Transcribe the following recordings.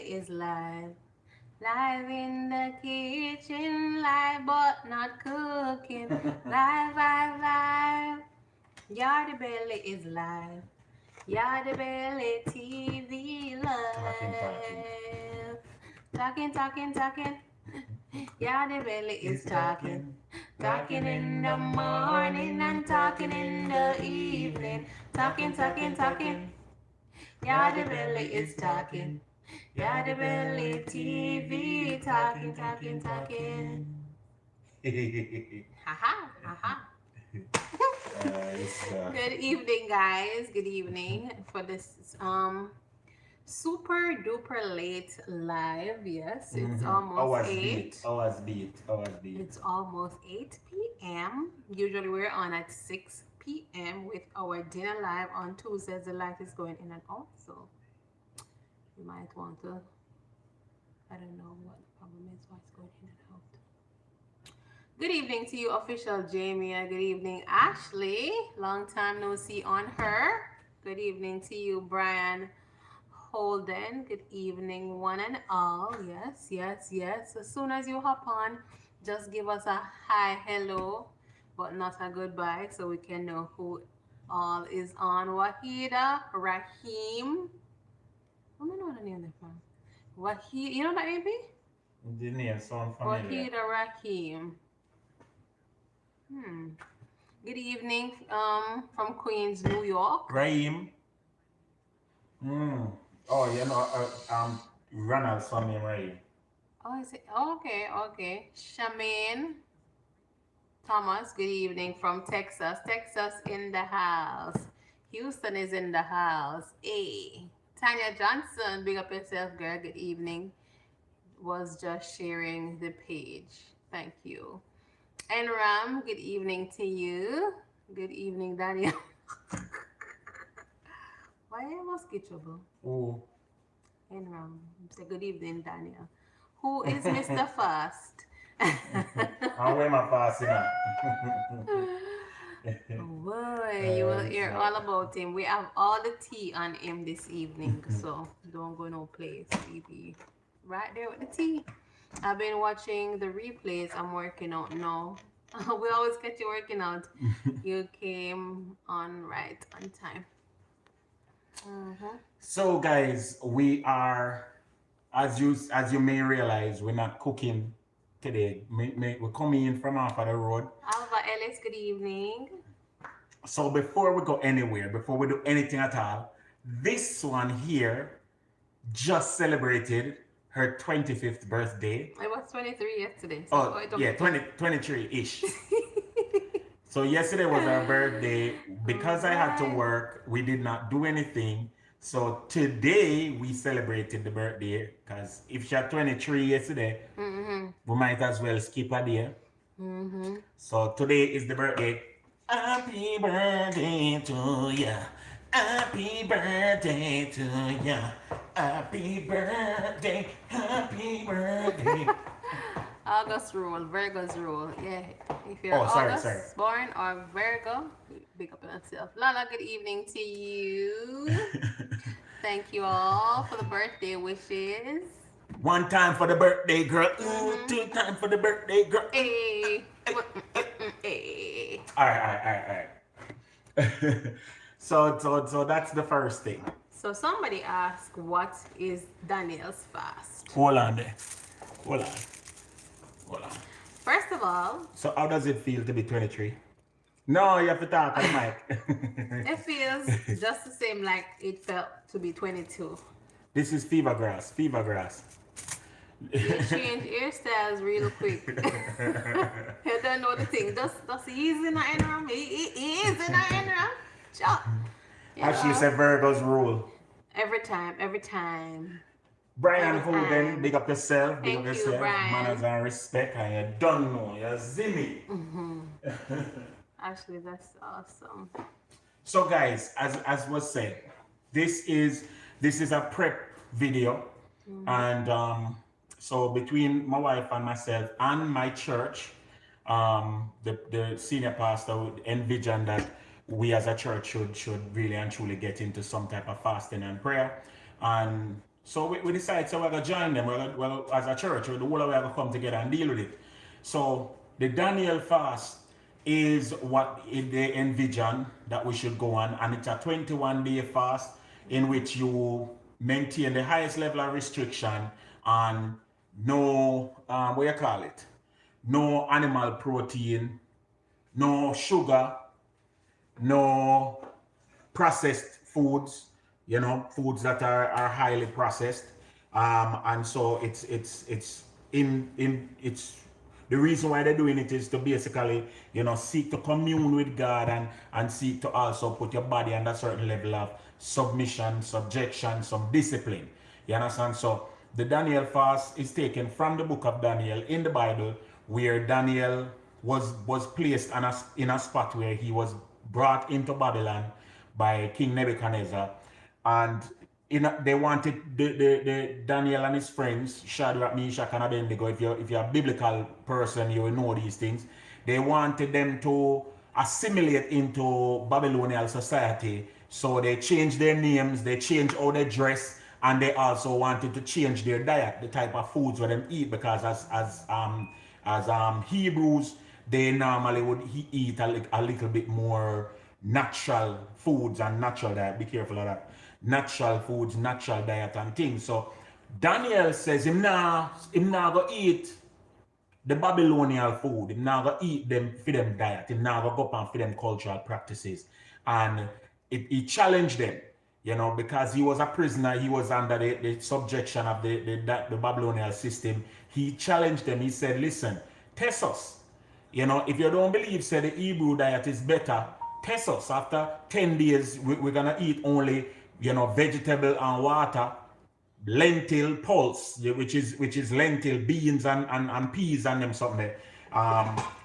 is live. Live in the kitchen, live but not cooking. Live, live, live. Yardie Belly is live. Yardie Belly TV live. Talking. Yardie Belly is talking. Talking in the morning and talking in the evening. Talking. Yardie Belly is talking. Yardie Belly TV talking. Haha. Good evening, guys. Good evening for this super duper late live. Yes, it's almost 8. It's almost 8 p.m. Usually we're on at 6 p.m. with our dinner live on Tuesdays. The light is going in and out, so you might want to. I don't know what the problem is. Why it's going in and out. Good evening to you, official Jamie. Good evening, Ashley. Long time no see on her. Good evening to you, Brian Holden. Good evening, one and all. Yes. As soon as you hop on, just give us a hi, hello, but not a goodbye, so we can know who all is on. Wahida, Rahim. I don't know the name they're from. Wahid, you know that name? The name sound familiar. Wahida Rahim. Good evening, from Queens, New York. Raheem. Oh, Ronald's son name Raheem. Oh, is it? Okay. Shamaine Thomas, good evening from Texas. Texas in the house. Houston is in the house. Hey. Tanya Johnson, big up yourself, girl. Good evening. Was just sharing the page. Thank you. Enram, good evening to you. Good evening, Daniel. Why you must get trouble? Oh. Enram, say good evening, Daniel. Who is Mr. Fast? How am I passing now? Boy, you will hear all about him. We have all the tea on him this evening, so don't go no place. We be right there with the tea. I've been watching the replays. I'm working out now. We always get you working out. You came on right on time. So guys, we are, as you may realize, we're not cooking today. We're coming in from off of the road. Alva Ellis, good evening. So before we go anywhere, before we do anything at all, this one here just celebrated her 25th birthday. I was 23 yesterday. So 23-ish. So yesterday was our birthday. Because I had to work, we did not do anything. So today we celebrated the birthday, because if she had 23 yesterday, we might as well skip a day. So today is the birthday. Happy birthday to ya. Happy birthday to ya. Happy birthday. August rule, Virgo's rule. Yeah. If you're August born or Virgo, big up on yourself. Lala, good evening to you. Thank you all for the birthday wishes. One time for the birthday girl. Two times for the birthday girl. Hey. All right. So that's the first thing. So somebody asked, what is Daniel's fast? Hold on. First of all, so how does it feel to be 23? No, you have to talk on the mic. It feels just the same like it felt to be 22. This is fever grass. You change hairstyles real quick. You don't know the thing. Just ease in the interim. Ease in the interim. Sure. Actually, said Virgo's rule. Every time. Brian Holden, big up yourself. Thank you, Brian. Manners and respect, and you don't know, you're zimmy. Actually, that's awesome. So guys, as was said, this is a prep video, and so between my wife and myself and my church, the senior pastor would envision that we as a church should really and truly get into some type of fasting and prayer. And So we decided, so we're going to join them. As a church, the whole of us are going to come together and deal with it. So the Daniel fast is what they envision that we should go on. And it's a 21-day fast in which you maintain the highest level of restriction and no, what you call it? No animal protein, no sugar, no processed foods, foods that are highly processed. And so it's the reason why they're doing it is to basically, seek to commune with God and seek to also put your body under a certain level of submission, subjection, some discipline. You understand? So the Daniel fast is taken from the book of Daniel in the Bible, where Daniel was placed in a spot where he was brought into Babylon by King Nebuchadnezzar, and they wanted the Daniel and his friends, Shadrach, Meshach, and Abednego. If you're a biblical person, you will know these things. They wanted them to assimilate into Babylonian society, so they changed their names, they changed how they dress, and they also wanted to change their diet, the type of foods where them eat, because as Hebrews, they normally would eat a little bit more natural foods and natural diet. Be careful of that. Natural foods, natural diet and things. So Daniel says him now go eat the Babylonian food. Him now go eat them for them diet. Him now go up and for them cultural practices. And he challenged them, because he was a prisoner. He was under the subjection of the Babylonian system. He challenged them. He said, listen, test us. If you don't believe, say the Hebrew diet is better, test us. After 10 days, we're going to eat only, vegetable and water, lentil pulse, which is lentil, beans and peas and them something there.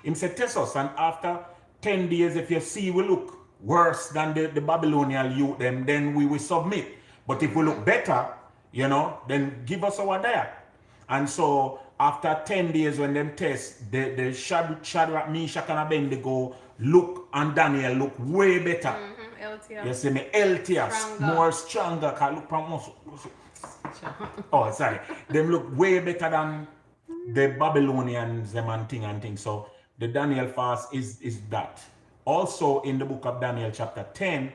Him said, test us. And after 10 days, if you see we look worse than the Babylonian youth, then we will submit. But if we look better, then give us our diet. And so after 10 days when them test, the Shadrach, Meshach, and Abednego look, and Daniel look way better. Healthier. You see me, healthier, more stronger. Can look from oh, sorry. Them look way better than the Babylonians, them and thing. So the Daniel fast is that. Also in the book of Daniel chapter 10,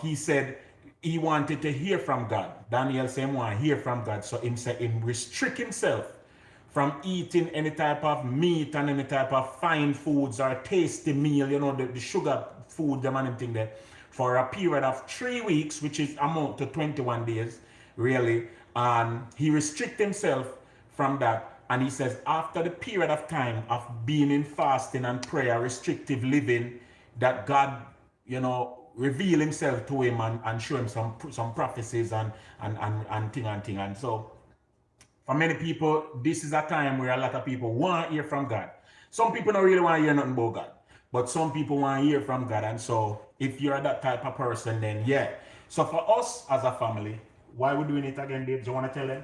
he said he wanted to hear from God. Daniel said he want to hear from God. So he said he restrict himself from eating any type of meat and any type of fine foods or tasty meal, the sugar food, them and everything there, for a period of 3 weeks, which is amount to 21 days, really. And he restrict himself from that. And he says after the period of time of being in fasting and prayer, restrictive living, that God, reveal himself to him and show him some prophecies and thing. And so for many people, this is a time where a lot of people want to hear from God. Some people don't really want to hear nothing about God, but some people want to hear from God. And so if you're that type of person, then yeah. So for us as a family, why we're doing it again, Dave? Do you want to tell them?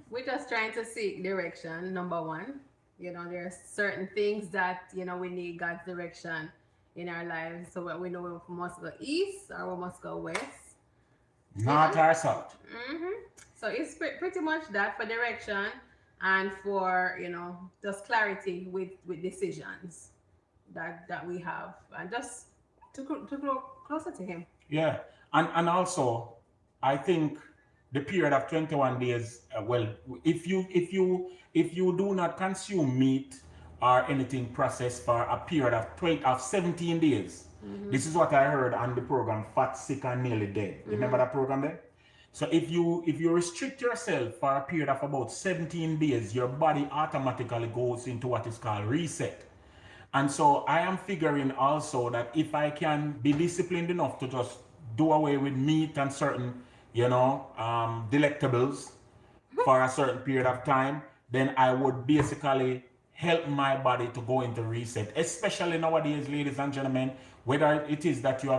We're just trying to seek direction, number one. There are certain things that, we need God's direction in our lives. So we know we must go east or we must go west. North or south. So it's pretty much that for direction and for, just clarity with decisions that we have. And just to grow closer to Him. Yeah. And also, I think the period of 21 days, if you do not consume meat or anything processed for a period of 17 days, this is what I heard on the program Fat, Sick and Nearly Dead. Remember that program there? So if you restrict yourself for a period of about 17 days, your body automatically goes into what is called reset. And so I am figuring also that if I can be disciplined enough to just do away with meat and certain delectables for a certain period of time, then I would basically help my body to go into reset. Especially nowadays, ladies and gentlemen, whether it is that you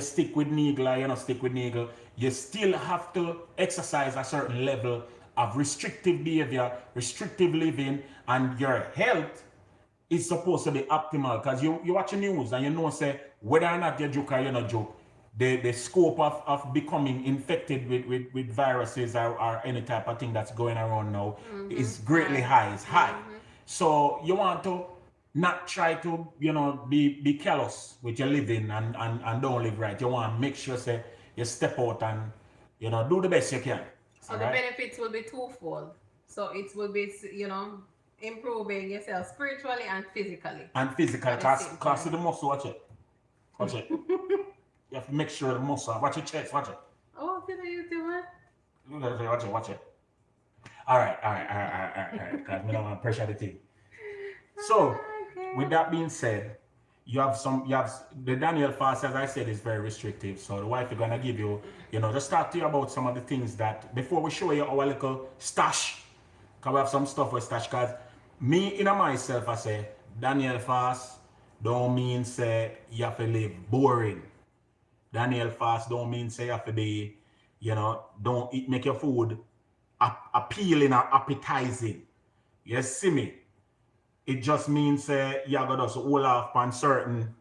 stick with needle or you don't stick with needle, you still have to exercise a certain level of restrictive behavior, restrictive living, and your health is supposed to be optimal. Because you watch the news and say whether or not you joke or you not joke, the scope of becoming infected with viruses or any type of thing that's going around now is greatly high. It's high. So you want to not try to, be careless with your living and don't live right. You want to make sure say you step out and, do the best you can. So the benefits will be twofold. So it will be, improving yourself spiritually and physically. And physically, because of the muscle, watch it. Watch it. You have to make sure the muscle. Watch your chest, watch it. Oh, did I do it? Watch it. All right. Because we don't want to pressure the thing. So, with that being said, the Daniel fast, as I said, is very restrictive. So the wife is gonna give you, just talk to you about some of the things that before we show you our little stash. Cause we have some stuff with stash. Cause me in myself, I say, Daniel fast don't mean say you have to live boring. Daniel fast don't mean say you have to be, don't eat, make your food appealing or appetizing. You see me? It just means you got to hold off on certain,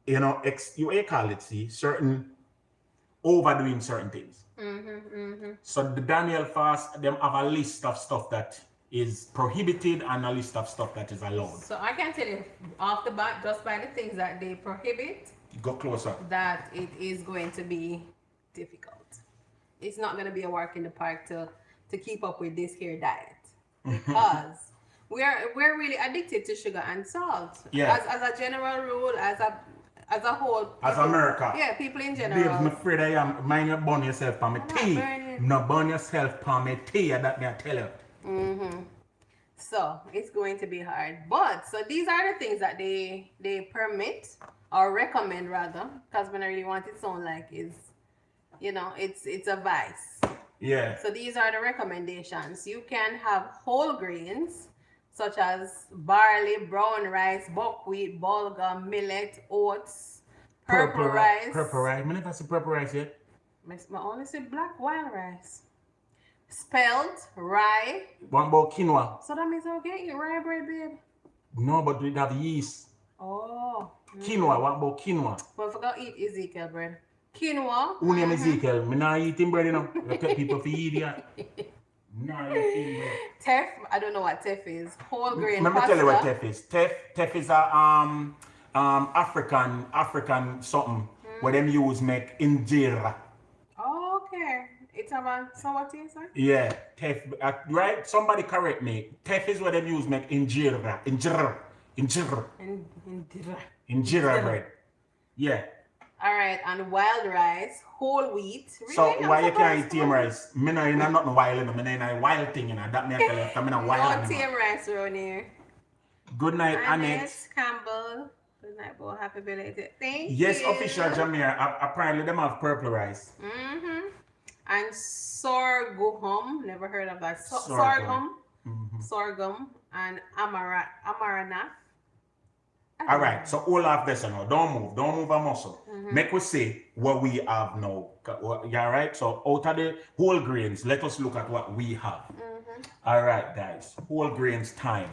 you call it, certain overdoing certain things. So the Daniel fast, them have a list of stuff that is prohibited and a list of stuff that is allowed. So I can tell you off the bat, just by the things that they prohibit, go closer, that it is going to be difficult. It's not going to be a walk in the park to keep up with this here diet, because we're really addicted to sugar and salt. Yeah. As a general rule, as a whole. People, as America. Yeah, people in general. Babes, I'm afraid I am. Mind you burn yourself for me tea. No burn yourself for me tea, that me I tell you. So it's going to be hard. But so these are the things that they permit or recommend rather, because when I really want it to sound like it's a vice. Yeah. So these are the recommendations. You can have whole grains such as barley, brown rice, buckwheat, bulgur, millet, oats, purple rice. Purple rice. I never see purple rice yet. I only see black wild rice. Spelt, rye. What about quinoa? So that means I can eat rye bread, babe. No, but we have yeast. Oh. Quinoa. What about quinoa? Well, I forgot to eat Ezekiel bread. Quinoa. Who name Ezekiel? Me not eating bread, You tell people for eat it. No, eating bread. Teff. I don't know what teff is. Whole grain Let me pasta. tell you what teff is. Teff is a African something where them use make injera. Oh, okay. It's a sour taste, right? Yeah, teff. Right? Somebody correct me. Teff is what them use make injera. Injera bread. Yeah. All right, and wild rice, whole wheat. Really? So why you can't eat tame rice? Me no, you not wild, me no in a wild thing, That me I tell you, I'm a wild. No tame rice around here. Good night, Annette. Campbell. Good night, boy. Happy belated. Thank you. Yes, official Jamaica. Apparently, them have purple rice. And sorghum. Never heard of that. Sorghum. Sorghum and amaranth. All right, so all of this now. Don't move a muscle. Make we see what we have now. Yeah, right. So out of the whole grains, let us look at what we have. All right, guys, whole grains time.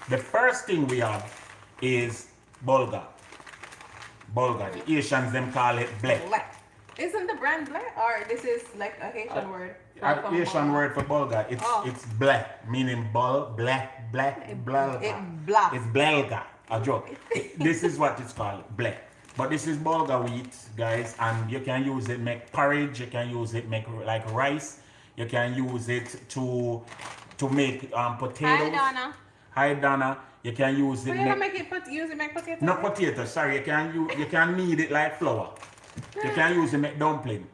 The first thing we have is bulgur. The Asians them call it black. Isn't the brand black, or this is like a Haitian word? Asian word for bulgur. It's black, meaning black. Black. It's blelga. A joke. This is what it's called, black. But this is bulgur wheat, guys, and you can use it make porridge. You can use it make like rice. You can use it to make potatoes. Hi Donna. You can use it. Make potatoes. Not potatoes. Sorry, you can knead it like flour. You can use it make dumpling.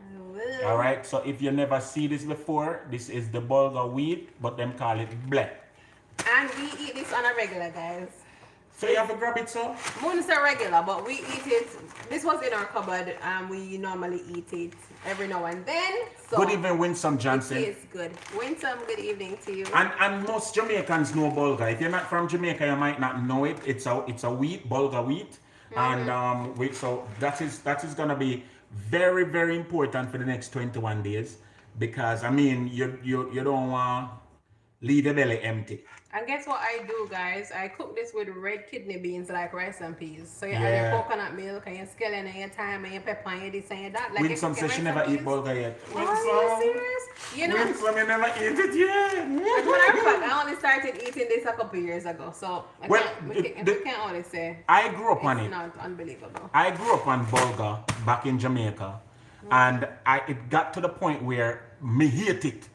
All right. So if you never see this before, this is the bulgur wheat, but them call it black. And we eat this on a regular, guys. So you have to grab it, so? Wouldn't say regular, but we eat it. This was in our cupboard, and we normally eat it every now and then. So good evening, Winsome Johnson. It is good. Winsome, good evening to you. And most Jamaicans know bulgur. If you're not from Jamaica, you might not know it. It's a wheat, bulgur wheat, and so that is gonna be very, very important for the next 21 days, because I mean you don't want leave the belly empty. And guess what I do, guys? I cook this with red kidney beans like rice and peas. So you add your Yeah. coconut milk and your scallion and your thyme and your pepper and your this and your that. Like Winsome says she never eat bulgur yet. Are you serious? You know, Winsome, you never eat it yet. as a matter of fact, I only started eating this a couple years ago. So I can't only say I grew up on it's it. not unbelievable. I grew up on bulgur back in Jamaica, and it got to the point where me hate it.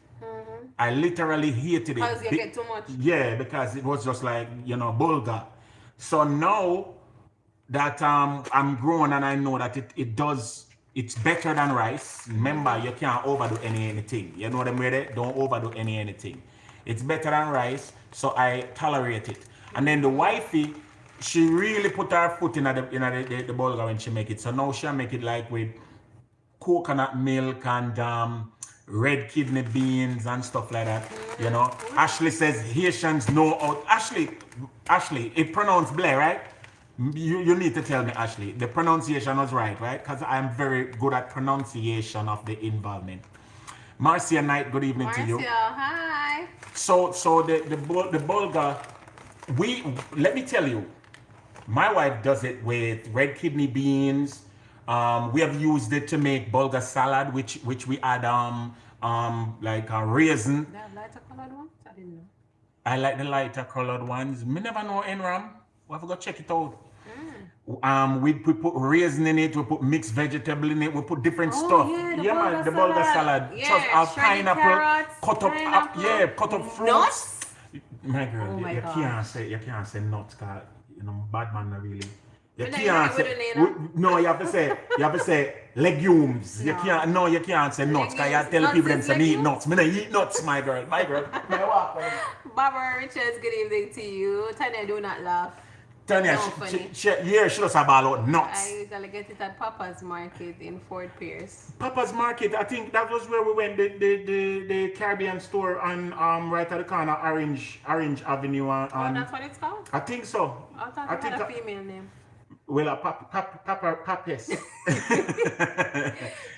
I literally hated it. Because you get too much. Yeah, because it was just like, bulgur. So now that I'm grown and I know that it's better than rice. Remember, you can't overdo anything. You know what I'm ready? Don't overdo anything. It's better than rice, so I tolerate it. And then the wifey, she really put her foot in the bulgur when she make it. So now she'll make it like with coconut milk and red kidney beans and stuff like that. Ashley says Haitians know how. Ashley, it pronounced Blair, right? You need to tell me, Ashley. The pronunciation was right? Because I'm very good at pronunciation of the involvement. Marcia Knight, good evening to you. Marcia, hi. So the bulgur, let me tell you, my wife does it with red kidney beans. We have used it to make bulgur salad, which we add like a raisin. They have lighter colored ones? I didn't know. I like the lighter colored ones. Me never know Enram. We have to go check it out. We put raisin in it. We put mixed vegetable in it. We put different stuff. Yeah, the bulgur salad. Yeah, Just pineapple, carrots, cut up fruits. Nuts? My girl, Oh my you gosh. can't say nuts, cause bad man not really. You But can't then say, you with no, you have to say legumes. You can't say nuts, cause you tell Nuts people them is say me eat legumes? nuts. Me not eat nuts, my girl. Barbara Richards, good evening to you. Tanya, do not laugh. Tanya, So funny. she does have all out nuts. I usually get it at Papa's Market in Fort Pierce. Papa's Market, I think that was where we went, the Caribbean store on right at the corner, Orange Avenue. Oh, that's what it's called? I think so. I thought it had a female name. Well, Papes.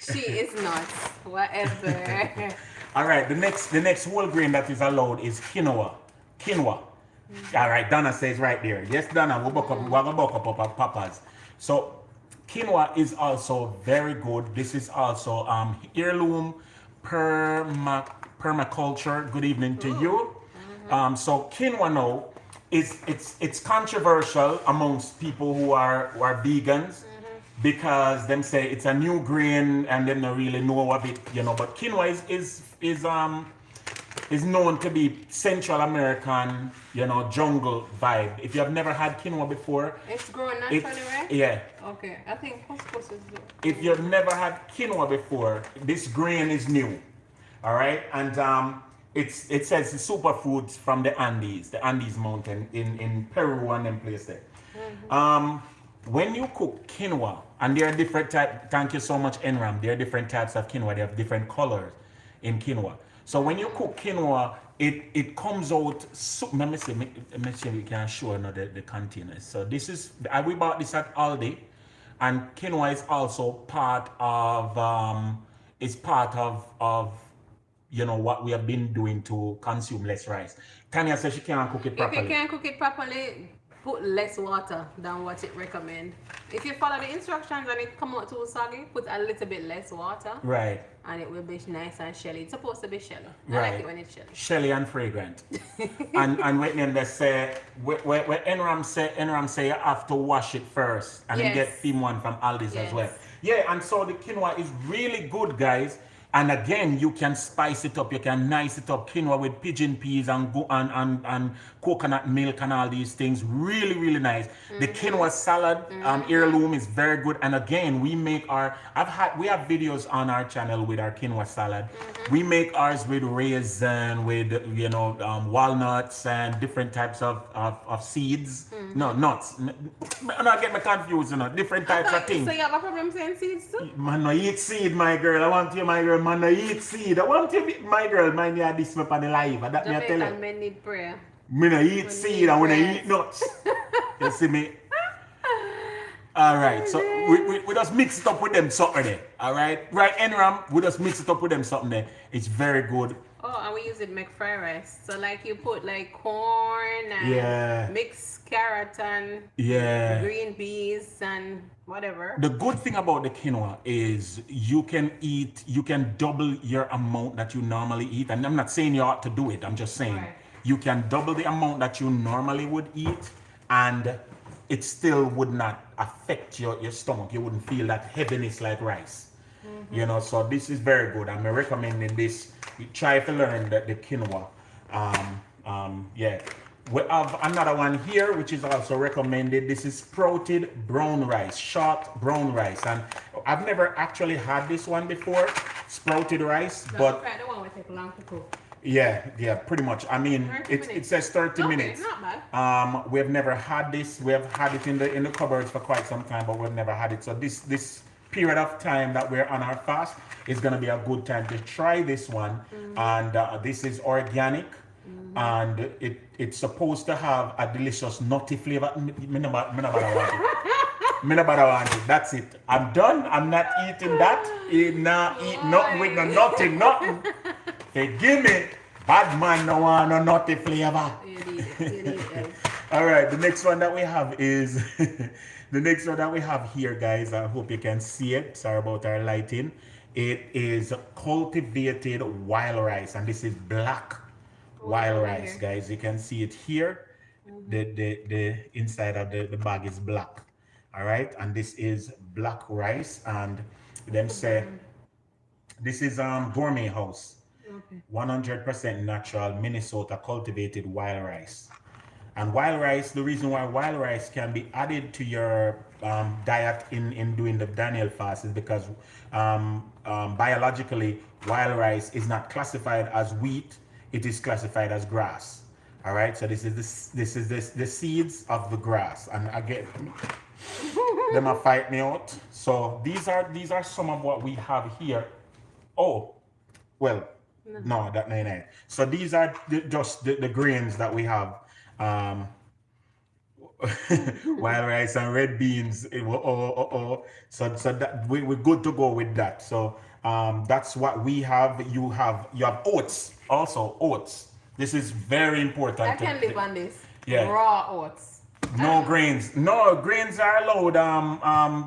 She is not. Whatever. All right, the next whole grain that is allowed is quinoa. All right, Donna says right there. Yes, Donna, we're gonna buck up at Papa's. So quinoa is also very good. This is also heirloom permaculture. Good evening to you. So quinoa now it's controversial amongst people who are vegans because them say it's a new grain and them don't really know of it, But quinoa is known to be Central American, jungle vibe. If you have never had quinoa before, It's grown naturally, right? yeah. Okay, I think couscous is good. If you've never had quinoa before, this grain is new. All right, and it says the superfoods from the Andes mountain in Peru and them place there. When you cook quinoa, and there are different types, thank you so much, Enram, there are different types of quinoa, they have different colors in quinoa. So when you cook quinoa, it comes out, let me see if we can show the containers. So this is, we bought this at Aldi, and quinoa is also part of, what we have been doing to consume less rice. Tanya says she can't cook it properly. If you can't cook it properly, put less water than what it recommends. If you follow the instructions and it come out too soggy, put a little bit less water. Right. And it will be nice and shelly. It's supposed to be shelly. I Right. like it when it's shelly. Shelly and fragrant. and when they say, where Enram say you have to wash it first, and you Yes. get theme one from Aldi's as well. Yes. Yeah, and so the quinoa is really good, guys. And again, you can spice it up, you can nice it up. Quinoa with pigeon peas and coconut milk and all these things. Really, really nice. The quinoa salad heirloom is very good. And again, we make we have videos on our channel with our quinoa salad. We make ours with raisin, with walnuts and different types of seeds. No, nuts. Not get me confused, different types of things. So you have a problem saying seeds too? Man, no eat seed, my girl. I want you, my girl. Man, no eat seed. I want you, my girl. Mind you, this me on the live. That me I tell Jamaican you. men need prayer. Me no eat seed and when I eat nuts. You see me? All right. So we just mix it up with them something there. All right. Right, Enram. We just mix it up with them something there. It's very good. Oh, and we use it make fried rice. So like you put like corn and mixed carrot and green beans and whatever. The good thing about the quinoa is you can double your amount that you normally eat. And I'm not saying you ought to do it. I'm just saying you can double the amount that you normally would eat, and it still would not affect your stomach. You wouldn't feel that heaviness like rice. You know, so this is very good. I'm recommending this. You try to learn the quinoa. Yeah. We have another one here, which is also recommended. This is sprouted brown rice, short brown rice. And I've never actually had this one before, sprouted rice. But the one will take long to cook. Yeah, pretty much. I mean, it says 30 minutes. Not bad. We have never had this. We have had it in the cupboards for quite some time, but we've never had it. So this period of time that we're on our fast is going to be a good time to try this one. And this is organic. And it's supposed to have a delicious nutty flavor. Me no bother want it. That's it. I'm done. I'm not eating that. Eat nothing with no nothing. They give me bad man no want no nutty flavor. You need it. All right. The next one that we have is the next one that we have here, guys. I hope you can see it. Sorry about our lighting. It is cultivated wild rice, and this is black wild rice, guys. You can see it here. The inside of the bag is black. All right, and this is black rice, and them say this is gourmet house, 100% natural Minnesota cultivated wild rice. And wild rice, the reason why wild rice can be added to your diet in doing the Daniel fast is because biologically wild rice is not classified as wheat. It is classified as grass. All right, so this is the seeds of the grass, and again, them might fight me out. So these are some of what we have here. Oh, well, no, that ain't it. So these are just the grains that we have. Wild rice and red beans. So that we're good to go with that. So that's what we have. You have oats. Also oats. This is very important. I can live on this. Yeah. Raw oats. No grains. No grains are allowed.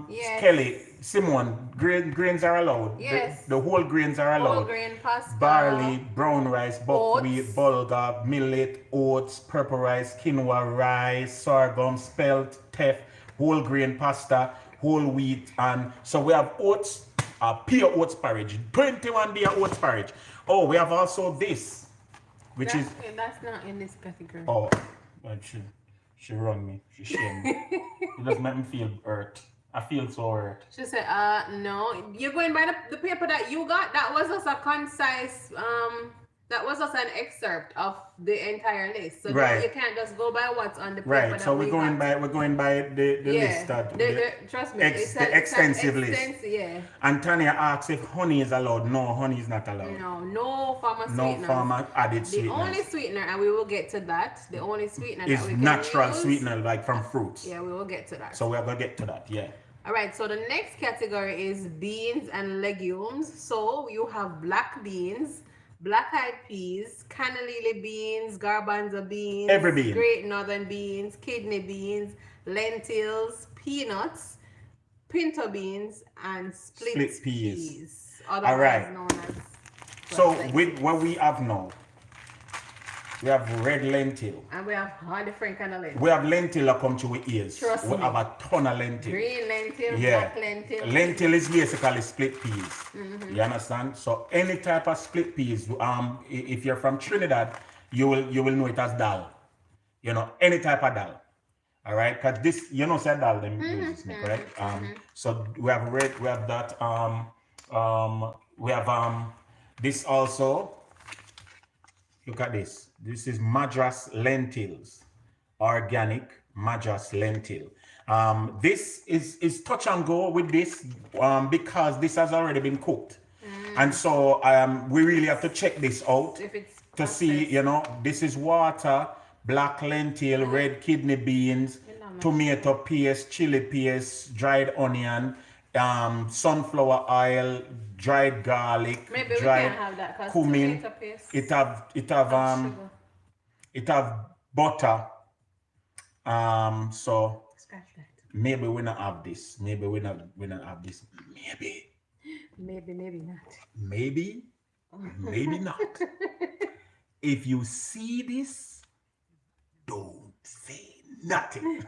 Yes. Kelly, Simone, grains are allowed. Yes. The whole grains are allowed. Whole grain pasta. Barley, brown rice, buckwheat, bulgur, millet, oats, purple rice, quinoa, rice, sorghum, spelt, teff, whole grain pasta, whole wheat, and so we have oats, pure oats porridge, 21-day oats porridge. Oh, we have also this, which that's not in this category. Oh, but she run me. She shamed me. It just make me feel hurt. I feel so hurt. She said, no. You're going by the paper that you got. That was just a concise, that was just an excerpt of the entire list. So right. You can't just go by what's on the paper. Right. So we're going by the list that trust me, the extensive list. Yeah. And Tanya asks if honey is allowed. No, honey is not allowed. No farmer sweeteners. No farmer added sweeteners. The only sweetener, and we will get to that. The only sweetener is that we can natural use, sweetener, like from fruits. Yeah, we will get to that. So we're gonna get to that. Yeah. All right, so the next category is beans and legumes. So you have black beans, black-eyed peas, cannellini beans, garbanzo beans, every bean, great northern beans, kidney beans, lentils, peanuts, pinto beans, and split peas. Otherwise known as. So with what we have now, we have red lentil. And we have all different kind of lentil. We have lentil that come to our ears. Trust we me. have a ton of lentil. Green lentil, black lentil. Lentil is basically split peas. You understand? So any type of split peas, if you're from Trinidad, you will know it as dal. You know, any type of dal. All right, because this, you know, said dal them uses me, correct? So we have red, we have that. We have this also. Look at this. This is Madras lentils, organic Madras lentil. This is touch and go with this because this has already been cooked. And so we really have to check this out to see, you know, this is water, black lentil, red kidney beans, tomato paste, chili paste, dried onion, sunflower oil, dried garlic, Maybe we dried can have that because cumin. tomato paste. It have butter. So Scratch that. maybe we not have this. Maybe we not have this. Maybe not. Maybe not. If you see this, don't say nothing.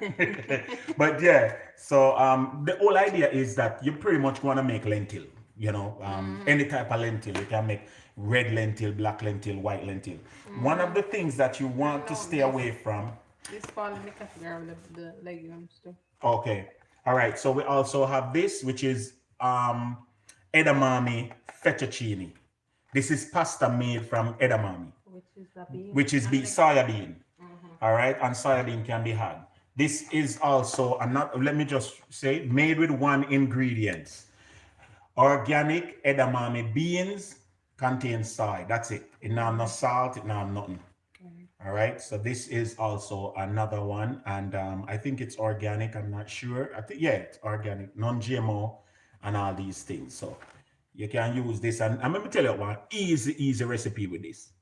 But yeah, so the whole idea is that you pretty much want to make lentil. You know, any type of lentil. You can make red lentil, black lentil, white lentil. One of the things that you want to stay away from. This fall in the category of the legumes too. Okay. All right. So we also have this, which is edamame fettuccine. This is pasta made from edamame, which is soya bean. All right, and soya bean can be had. This is also another. Let me just say, made with one ingredient: organic edamame beans contain soy. That's it. It now have no salt. It now have nothing. All right, so this is also another one, and I think it's organic. I'm not sure. I think it's organic, non-GMO, and all these things. So you can use this, and I'm gonna tell you one easy recipe with this.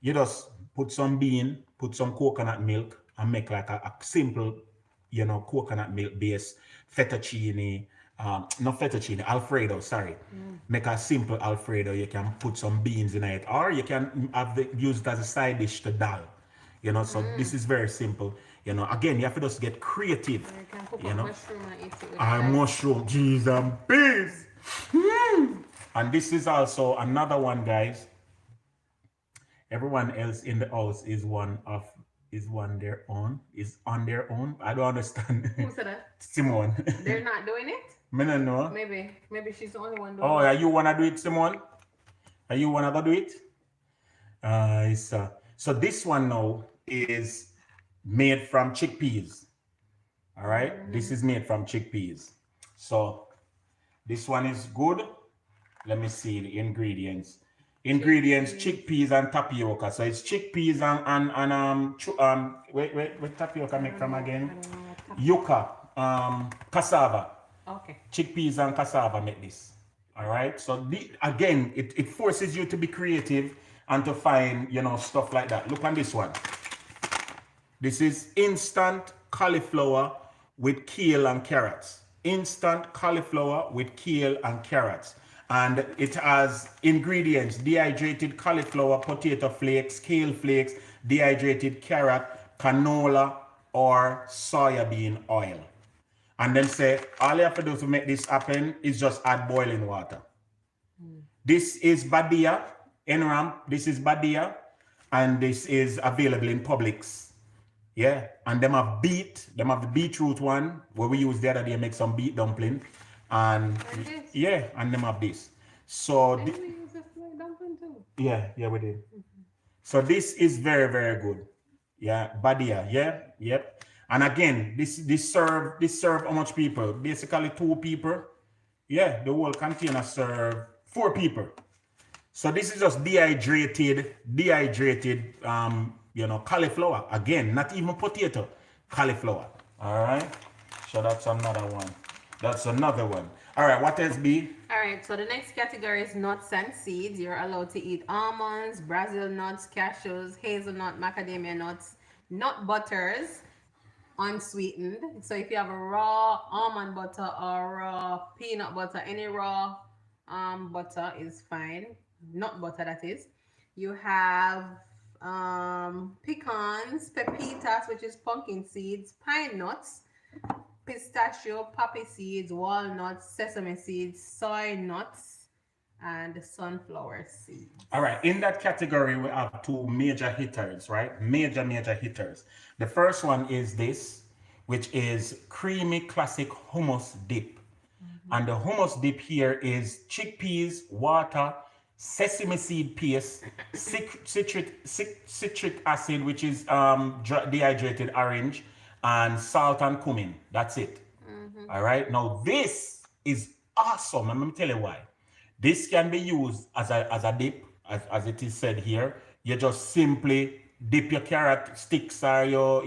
You just put some bean, put some coconut milk, and make like a simple, coconut milk based fettuccine. Not fettuccine, Alfredo, sorry. Make a simple Alfredo. You can put some beans in it, or you can have use it as a side dish to dal. So this is very simple. Again, you have to just get creative. You can put mushroom and eat it with mushroom, cheese and beans. And this is also another one, guys. Everyone else in the house is on their own. I don't understand. Who said that? Simone. They're not doing it? I don't know. Maybe she's the only one doing it. Oh, are you wanna do it, Simone? Are you wanna go do it? So this one now is made from chickpeas. All right, this is made from chickpeas. So this one is good. Let me see the ingredients. Chickpeas and tapioca. So it's chickpeas and where tapioca make from again? Yuca, cassava. Okay. Chickpeas and cassava make this. All right. So again, it forces you to be creative and to find stuff like that. Look on this one. This is instant cauliflower with kale and carrots. Instant cauliflower with kale and carrots. And it has ingredients: dehydrated cauliflower, potato flakes, kale flakes, dehydrated carrot, canola, or soybean oil. And then say, all you have to do to make this happen is just add boiling water. This is Badia, NRAM, this is Badia, and this is available in Publix. Yeah, and them have the beetroot one, where we used the other day, make some beet dumpling. And and them have this. So we use this like dumpling too. Yeah, we did. So this is very, very good. Yeah, Badia. Yep. And again, this serve how much people? Basically 2 people. Yeah, the whole container serve 4 people. So this is just dehydrated cauliflower. Again, not even potato, cauliflower. All right. So that's another one. All right, what else, B? All right, so the next category is nuts and seeds. You're allowed to eat almonds, Brazil nuts, cashews, hazelnut, macadamia nuts, nut butters, unsweetened. So if you have a raw almond butter or raw peanut butter, any raw butter is fine. Nut butter, that is. You have pecans, pepitas, which is pumpkin seeds, pine nuts, pistachio, poppy seeds, walnuts, sesame seeds, soy nuts, and sunflower seeds. All right, in that category, we have 2 major hitters, right? Major hitters. The first one is this, which is creamy classic hummus dip. And the hummus dip here is chickpeas, water, sesame seed paste, citric acid, which is dehydrated orange, and salt and cumin. That's it. All right. Now this is awesome. And let me tell you why. This can be used as a dip, as it is said here. You just simply dip your carrot sticks or your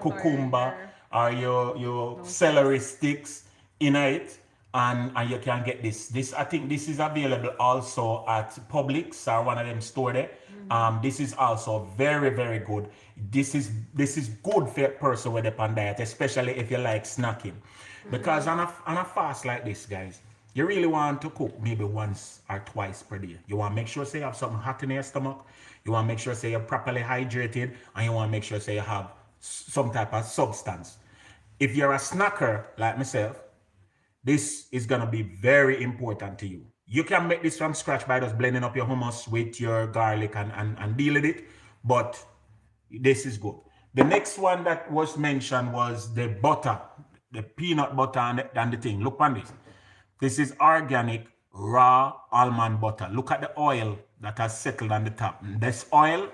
cucumber or your celery sticks in it, and you can get this. I think this is available also at Publix or one of them store there. This is also very, very good. This is good for a person with a pan diet, especially if you like snacking, because on a fast like this, guys, you really want to cook maybe once or twice per day. You want to make sure say you have something hot in your stomach. You want to make sure say you're properly hydrated, and you want to make sure say you have some type of substance. If you're a snacker like myself, this is gonna be very important to you. You can make this from scratch by just blending up your hummus with your garlic and deal with it, but this is good. The next one that was mentioned was the butter, the peanut butter and the thing. Look on this. This is organic raw almond butter. Look at the oil that has settled on the top. This oil,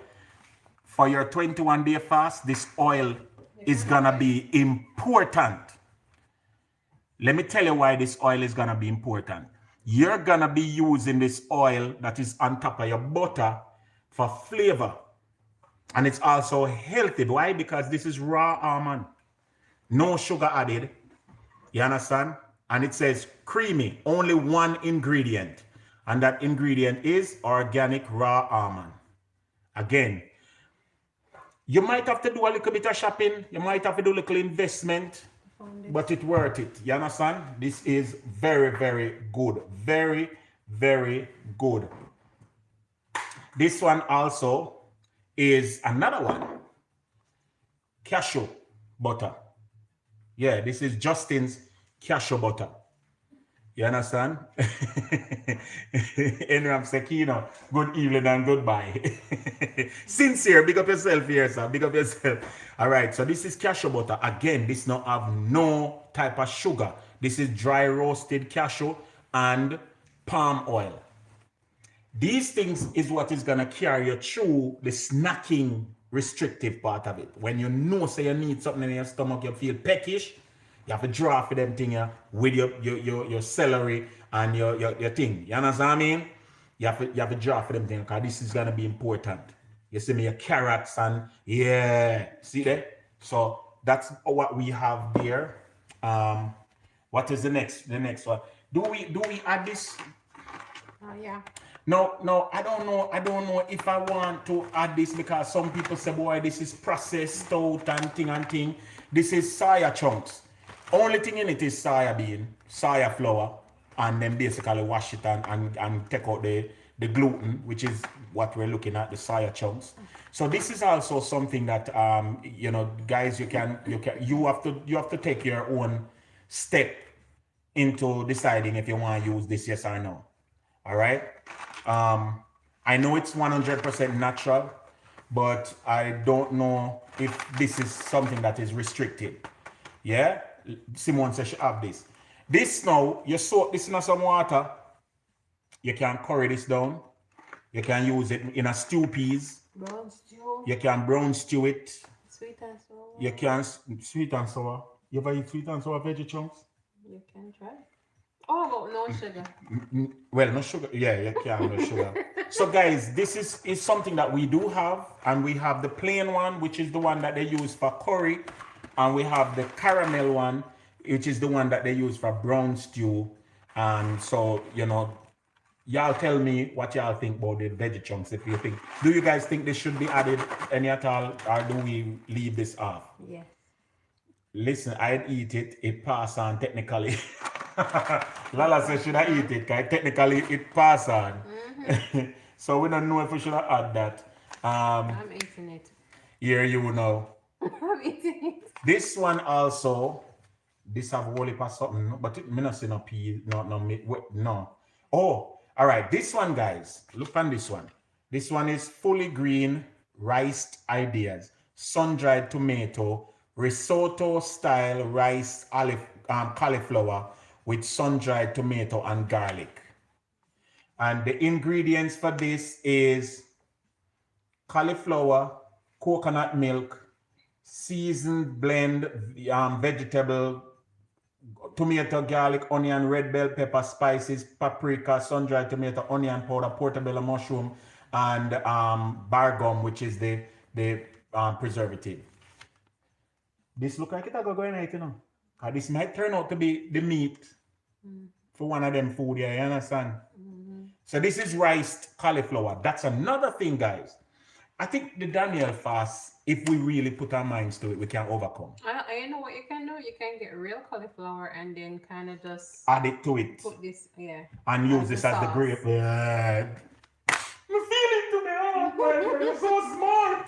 for your 21-day fast, this oil is gonna be important. Let me tell you why this oil is gonna be important. You're gonna be using this oil that is on top of your butter for flavor. And it's also healthy. Why? Because this is raw almond. No sugar added. You understand? And it says creamy, only one ingredient. And that ingredient is organic raw almond. Again, you might have to do a little bit of shopping. You might have to do a little investment, but it's worth it. You understand? This is very, very good. Very, very good. This one also is another one. Cashew butter. Yeah, this is Justin's cashew butter. You understand? Enram Sekino, good evening and goodbye. Sincere, big up yourself here, sir. Big up yourself. All right, so this is cashew butter. Again, this not have no type of sugar. This is dry roasted cashew and palm oil. These things is what is going to carry you through the snacking restrictive part of it. When you know, say you need something in your stomach, you feel peckish, you have to draw for them thing with your celery and your thing. You understand what I mean? You have to draw for them thing because this is gonna be important. You see me, your carrots and yeah, see that? So that's what we have there. What is the next one? Do we add this? Yeah. No, I don't know if I want to add this because some people say, boy, this is processed out and thing. This is soya chunks. Only thing in it is soya bean, soya flour, and then basically wash it and take out the gluten, which is what we're looking at, the soya chunks. So this is also something that guys, you have to take your own step into deciding if you want to use this, yes or no. All right. I know it's 100% natural, but I don't know if this is something that is restricted. Yeah. Simone says she have this. This now, you soak this in some water. You can curry this down. You can use it in a stew peas. Brown stew. You can brown stew it. Sweet and sour. You can sweet and sour. You ever eat sweet and sour veggie chunks? You can try. Oh, no sugar. Well, no sugar. Yeah, you can, no sugar. So guys, this is something that we do have. And we have the plain one, which is the one that they use for curry. And we have the caramel one, which is the one that they use for brown stew. And so, y'all tell me what y'all think about the veggie chunks. If you think, do you guys think this should be added any at all? Or do we leave this off? Yes. Listen, I'd eat it. It pass on technically. Lala says, should I eat it? Because technically it pass on. So we don't know if we should add that. I'm eating it. Here you know. I'm eating it. This one also, this have wholly pass something, but it may not say no pea, no. Oh, all right. This one, guys, look on this one. This one is fully green riced ideas, sun-dried tomato, risotto style rice cauliflower with sun-dried tomato and garlic. And the ingredients for this is cauliflower, coconut milk, seasoned blend, vegetable, tomato, garlic, onion, red bell pepper, spices, paprika, sun-dried tomato, onion powder, portobello mushroom, and bar gum, which is the preservative. This look like it go going right, Cause this might turn out to be the meat for one of them food, yeah, you understand? So this is riced cauliflower. That's another thing, guys. I think the Daniel fast, if we really put our minds to it, we can overcome. You know what you can do? You can get real cauliflower and then kind of just add it to it. Put this, yeah. And use this as the grape. Yeah. You feel it to me, oh my, you're so smart.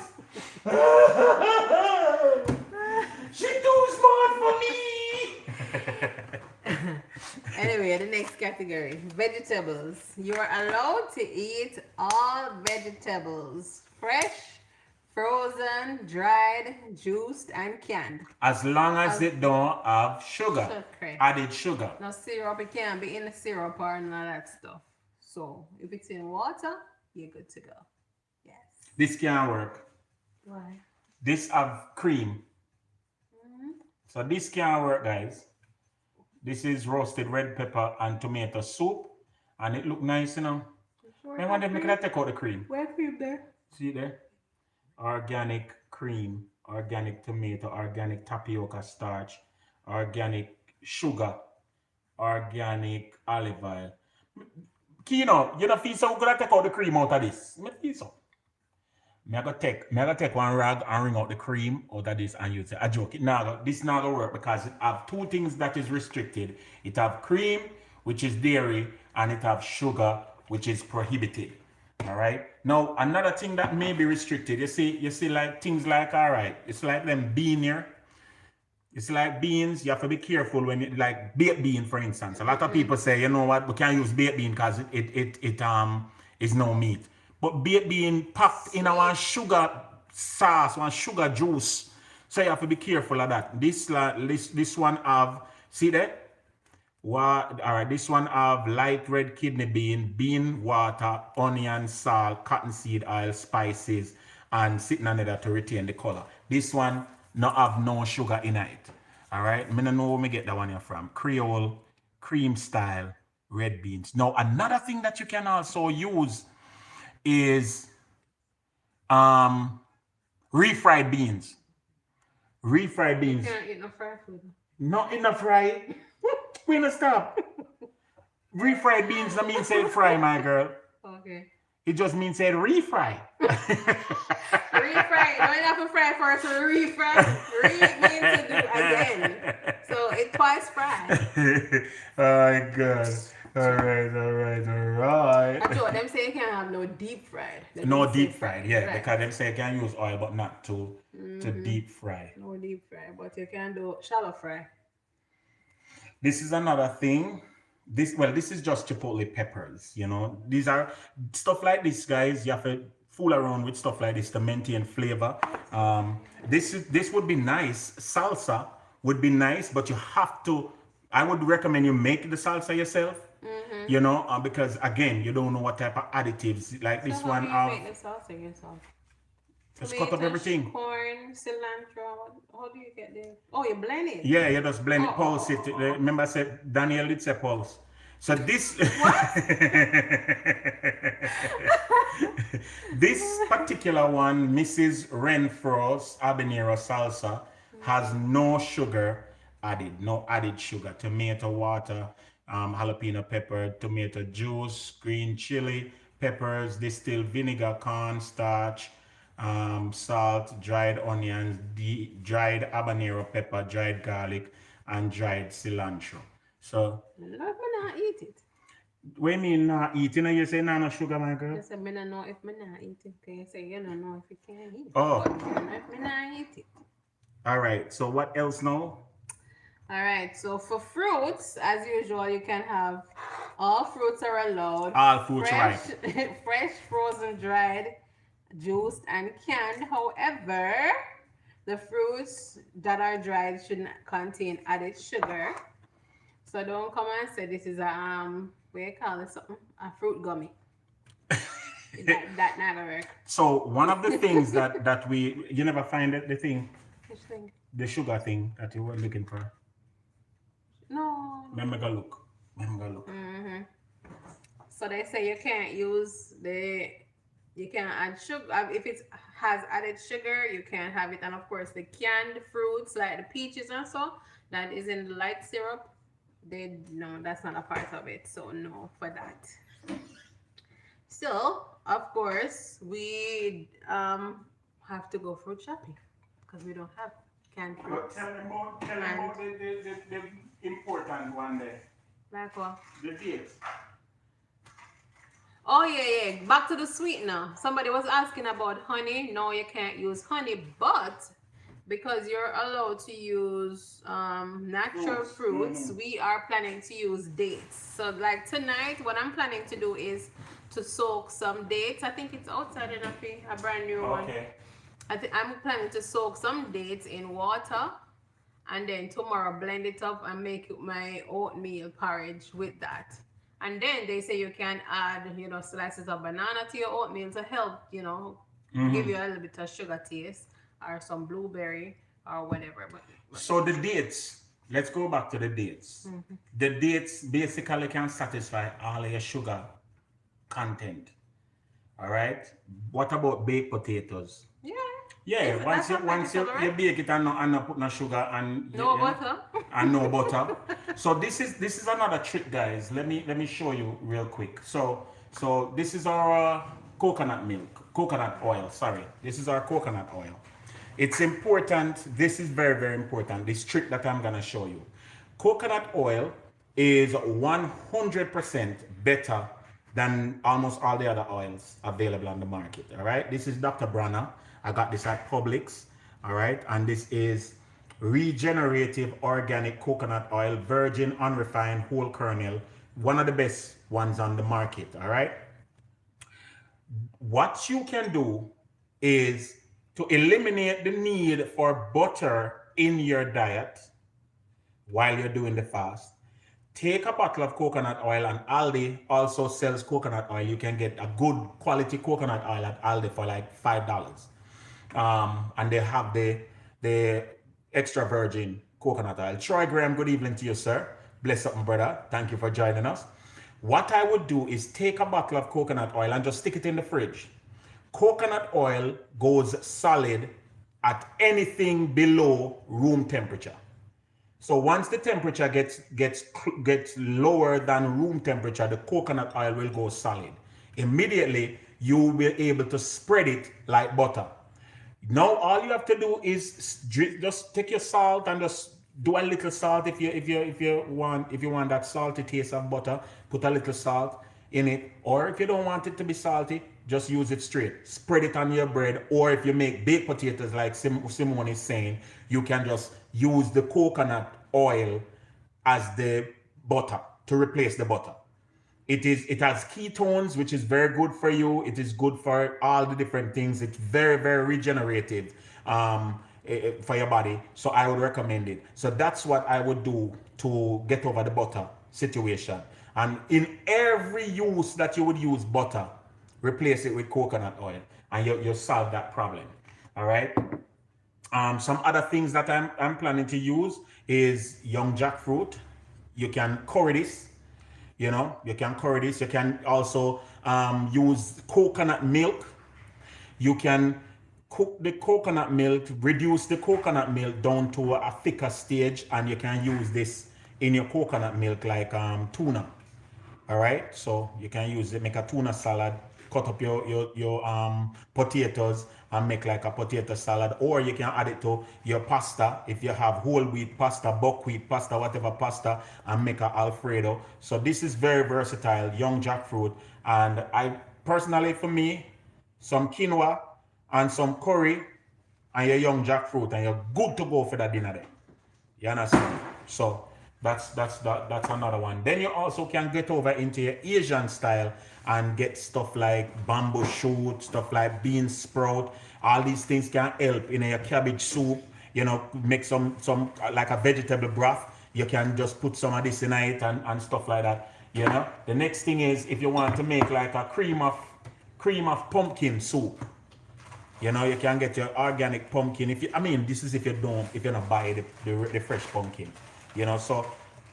She too smart for me. Anyway, the next category, vegetables. You are allowed to eat all vegetables, fresh, frozen, dried, juiced, and canned. As long as it don't have sugar, added sugar. No syrup, it can't be in the syrup or none of that stuff. So if it's in water, you're good to go. Yes. This can't work. Why? This have cream. So this can't work, guys. This is roasted red pepper and tomato soup. And it look nice, you know. I want them to take out the cream. Where cream there? See there? Organic cream, organic tomato, organic tapioca starch, organic sugar, organic olive oil. You know, feel so good to take out the cream out of this. I feel so. I'm gonna take one rag and wring out the cream out of this and use it. I joke. This not gonna work because it have two things that is restricted. It have cream, which is dairy, and it have sugar, which is prohibited. All right. Now another thing that may be restricted. You see, like things like, all right, it's like them bean here. It's like beans. You have to be careful when it, like baked bean, for instance. A lot of people say, you know what, we can't use baked bean because it is no meat. But baked bean packed in one sugar sauce, one sugar juice. So you have to be careful of that. This one have, see there? What? All right, this one have light red kidney bean, water, onion, salt, cottonseed oil, spices, and sitting on it to retain the color. This one not have no sugar in it. All right, I don't know where me get that one here from. Creole, cream style, red beans. Now another thing that you can also use is refried beans. Refried beans. You can't eat no fried food. Not enough fried. We gonna stop. Refried beans don't mean say fry, my girl. Okay. It just means say refry. Refry. Don't have to fry first or refry. Means to do again. So it's twice fried. Oh my God. All right. I told them say you can't have no deep fried. No deep fried, yeah, right. Because them say you can use oil but not to deep fry. No deep fry, but you can do shallow fry. This is another thing. This is just chipotle peppers, you know. These are stuff like this, guys. You have to fool around with stuff like this to maintain flavor. This would be nice. Salsa would be nice, but you have to, I would recommend you make the salsa yourself. You know, because again, you don't know what type of additives like this one. How do you make the salsa yourself? Just cut up everything. Corn, cilantro. How do you get this? Oh, you blend it. Yeah, you just blend it, pulse it. Remember, I said Daniel did say pulse. So this this particular one, Mrs. Renfro's habanero salsa, has no sugar added, no added sugar. Tomato water, jalapeno pepper, tomato juice, green chili, peppers, distilled vinegar, cornstarch, salt, dried onions, dried habanero pepper, dried garlic, and dried cilantro. So, let me not eat it. What do you mean not eating? You say no sugar, my girl? I said, I don't know if I not eat it. Can you say you don't know if you can eat it? Oh. But you don't know if I not eat it. All right. So what else now? All right. So for fruits, as usual, you can have all fruits are allowed. All fruits right. Fresh, frozen, dried, juiced, and canned. However, the fruits that are dried shouldn't contain added sugar. So don't come and say this is a what you call it, something, a fruit gummy. that never works. So one of the things that you never find the thing. Which thing? The sugar thing that you were looking for. No. Let me go look. So they say you can't use you can't add sugar. If it has added sugar, you can't have it. And of course, the canned fruits like the peaches and so, that is in the light syrup, no, that's not a part of it. So no for that. So of course we have to go fruit shopping because we don't have canned fruits. Tell me about the important one there. Like what? The dates. Oh yeah. Back to the sweetener. Somebody was asking about honey. No, you can't use honey, but because you're allowed to use natural fruits, we are planning to use dates. So like tonight, what I'm planning to do is to soak some dates. I think it's outside in a brand new one. Okay. I'm planning to soak some dates in water, and then tomorrow blend it up and make my oatmeal porridge with that. And then they say you can add, slices of banana to your oatmeal to help, give you a little bit of sugar taste, or some blueberry or whatever. So the dates, let's go back to the dates. The dates basically can satisfy all of your sugar content. All right. What about baked potatoes? Yeah, once you bake it and not put no sugar and no butter and no butter. So this is another trick, guys. Let me show you real quick. So this is our coconut oil. Sorry, this is our coconut oil. It's important. This is very, very important. This trick that I'm gonna show you. Coconut oil is 100% better than almost all the other oils available on the market. All right, this is Dr. Branner. I got this at Publix. All right, and this is regenerative organic coconut oil, virgin, unrefined, whole kernel, one of the best ones on the market. All right, what you can do is to eliminate the need for butter in your diet while you're doing the fast. Take a bottle of coconut oil, and Aldi also sells coconut oil. You can get a good quality coconut oil at Aldi for like $5. And they have the extra virgin coconut oil. Troy Graham, good evening to you, sir. Bless up, my brother. Thank you for joining us. What I would do is take a bottle of coconut oil and just stick it in the fridge. Coconut oil goes solid at anything below room temperature. So once the temperature gets lower than room temperature, the coconut oil will go solid. Immediately, you will be able to spread it like butter. Now all you have to do is just take your salt and just do a little salt if you want that salty taste of butter. Put a little salt in it, or if you don't want it to be salty, just use it straight. Spread it on your bread, or if you make baked potatoes like Simone is saying, you can just use the coconut oil as the butter to replace the butter. It has ketones, which is very good for you. It is good for all the different things. It's very, very regenerative for your body. So I would recommend it. So that's what I would do to get over the butter situation. And in every use that you would use butter, replace it with coconut oil, and you'll solve that problem. All right. Some other things that I'm planning to use is young jackfruit. You can curry this. You can curry this. You can also use coconut milk. You can cook the coconut milk, reduce the coconut milk down to a thicker stage, and you can use this in your coconut milk like tuna. All right, so you can use it, make a tuna salad, cut up your potatoes and make like a potato salad, or you can add it to your pasta if you have whole wheat pasta, buckwheat pasta, whatever pasta, and make a Alfredo. So this is very versatile, young jackfruit. And I personally, for me, some quinoa and some curry and your young jackfruit, and you're good to go for that dinner there. You understand? So that's another one. Then you also can get over into your Asian style and get stuff like bamboo shoot, stuff like bean sprout. All these things can help in your cabbage soup. Make some like a vegetable broth. You can just put some of this in it and stuff like that. The next thing is if you want to make like a cream of pumpkin soup. You can get your organic pumpkin. This is if you're not buy the fresh pumpkin. So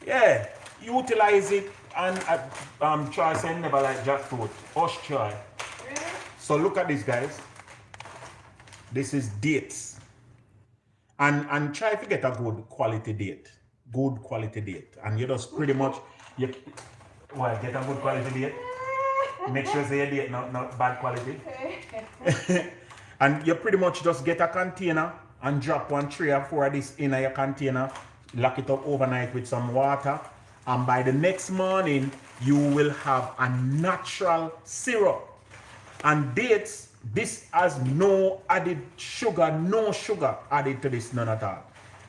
yeah, utilize it. And try saying never like jackfruit. Hush try. Really? So look at this, guys. This is dates. And try to get a good quality date. good quality date. And you just pretty much, you, well, get a good quality date. Make sure say your date not bad quality. And you pretty much just get a container and drop 3 or 4 of this in your container, lock it up overnight with some water, and by the next morning you will have a natural syrup. And dates, this has no added sugar, no sugar added to this, none at all.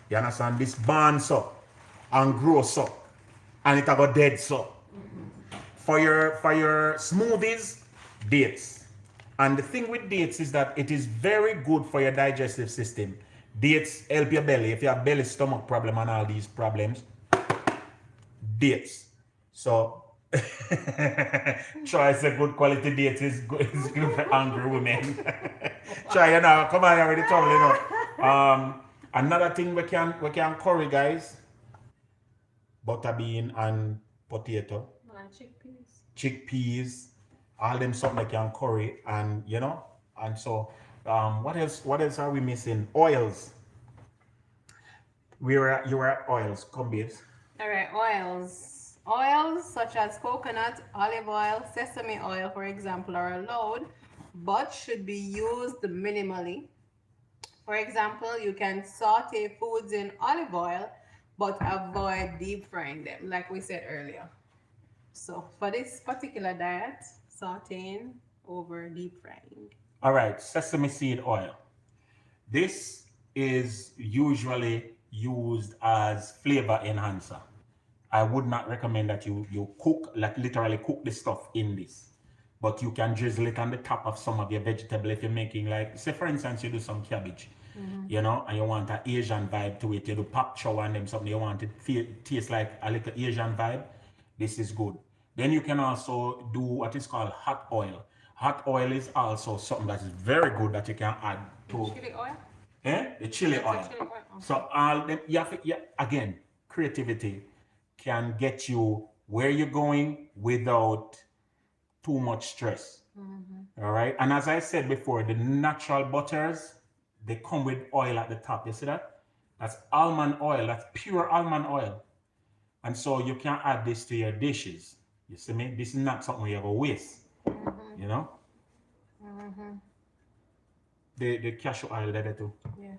You understand? This burns up and grows up, and it got dead so. For your smoothies, dates. And the thing with dates is that it is very good for your digestive system. Dates help your belly. If you have belly stomach problem and all these problems, dates. So try a good quality date is good for angry women. Try you know, come on with the trouble, you know. Another thing we can curry, guys. Butter bean and potato. Chickpeas, all them something they can curry, and you know, and so what else are we missing? Oils. You were at oils, come babes. All right, oils such as coconut, olive oil, sesame oil, for example, are allowed but should be used minimally. For example, you can saute foods in olive oil but avoid deep frying them, like we said earlier. So for this particular diet, sauteing over deep frying. All right, sesame seed oil. This is usually used as flavor enhancer. I would not recommend that you cook, like literally cook the stuff in this. But you can drizzle it on the top of some of your vegetable if you're making, like, say for instance, you do some cabbage, you know, and you want an Asian vibe to it. You do pak chow and them something, you want it to taste like a little Asian vibe. This is good. Then you can also do what is called hot oil. Hot oil is also something that is very good that you can add to chili oil. The chili oil. Chili oil. Okay. So all them, again, creativity can get you where you're going without too much stress. All right. And as I said before, the natural butters, they come with oil at the top. You see that? That's almond oil. That's pure almond oil. And so you can add this to your dishes. You see me? This is not something you ever waste. You know? The cashew oil there too. Yeah.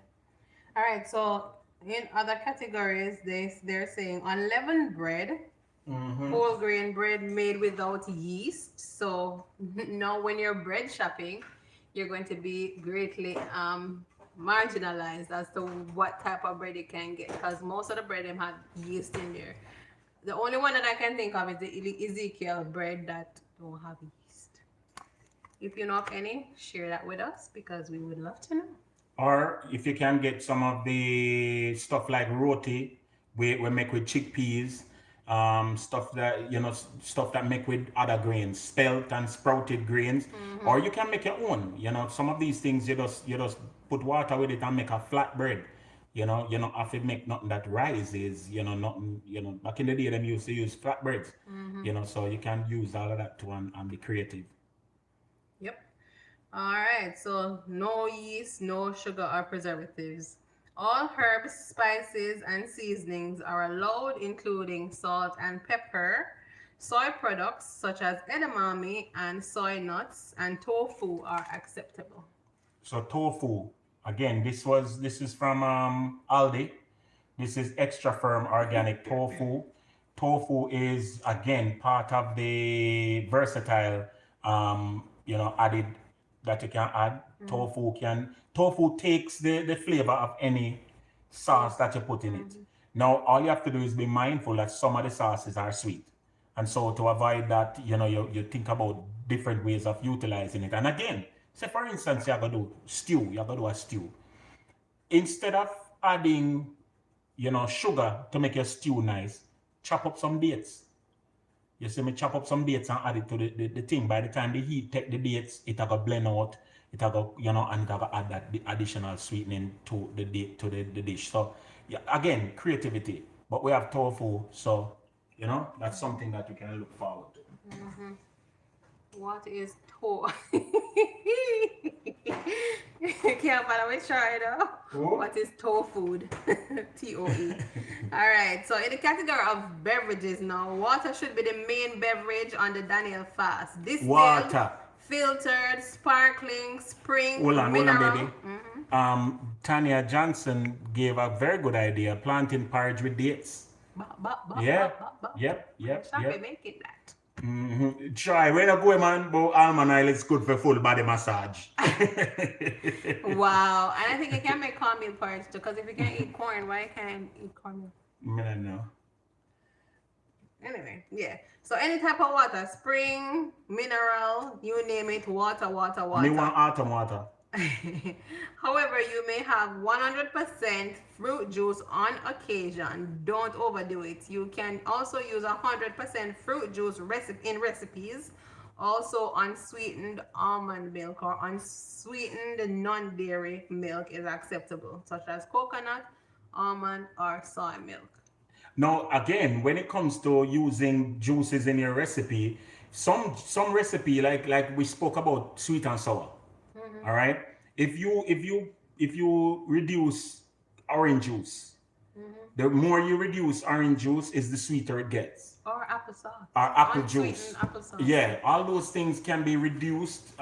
All right. So in other categories, they're saying unleavened bread, whole grain bread made without yeast. So now when you're bread shopping, you're going to be greatly marginalized as to what type of bread you can get, because most of the bread them have yeast in there. The only one that I can think of is the Ezekiel bread that don't have yeast. If you know of any, share that with us because we would love to know. Or if you can get some of the stuff like roti, we make with chickpeas, stuff that make with other grains, spelt and sprouted grains. Or you can make your own. You know, some of these things you just put water with it and make a flat bread. You know, have to make nothing that rises, nothing, back in the day them used to use flatbreads, so you can use all of that too and be creative. Yep. All right, so no yeast, no sugar or preservatives. All herbs, spices, and seasonings are allowed, including salt and pepper. Soy products such as edamame and soy nuts and tofu are acceptable. So tofu. Again, this is from Aldi. This is extra firm organic tofu. Tofu is again part of the versatile, added that you can add. Tofu takes the flavor of any sauce that you put in it. Now all you have to do is be mindful that some of the sauces are sweet, and so to avoid that, you think about different ways of utilizing it. And again, say for instance, you're gonna do stew. You're gonna do a stew. Instead of adding, sugar to make your stew nice, chop up some dates. You see me chop up some dates and add it to the thing. By the time the heat take the dates, it will blend out. It will, and it will add that the additional sweetening to the dish. So yeah, again, creativity. But we have tofu, so that's something that you can look forward to. What is tofu? Can't bother with try though. What is tofu? Toe. All right. So in the category of beverages now, water should be the main beverage on the Daniel fast. Distilled, water, filtered, sparkling, spring, hold on, mineral. baby. Tanya Johnson gave a very good idea: planting porridge with dates. Yeah. Yep. Stop it making that. Try. When I go, man, but almond oil is good for full body massage. Wow. And I think you can make cornmeal porridge too, because if you can't eat corn, why can't you eat cornmeal? I don't know. Anyway, yeah. So any type of water, spring, mineral, you name it, water. Me want autumn water. However, you may have 100% fruit juice on occasion. Don't overdo it. You can also use 100% fruit juice in recipes. Also, unsweetened almond milk or unsweetened non-dairy milk is acceptable, such as coconut, almond, or soy milk. Now, again, when it comes to using juices in your recipe, some recipe like we spoke about sweet and sour. All right. If you reduce orange juice, the more you reduce orange juice, is the sweeter it gets. Or applesauce. Or apple juice. Applesauce. Yeah, all those things can be reduced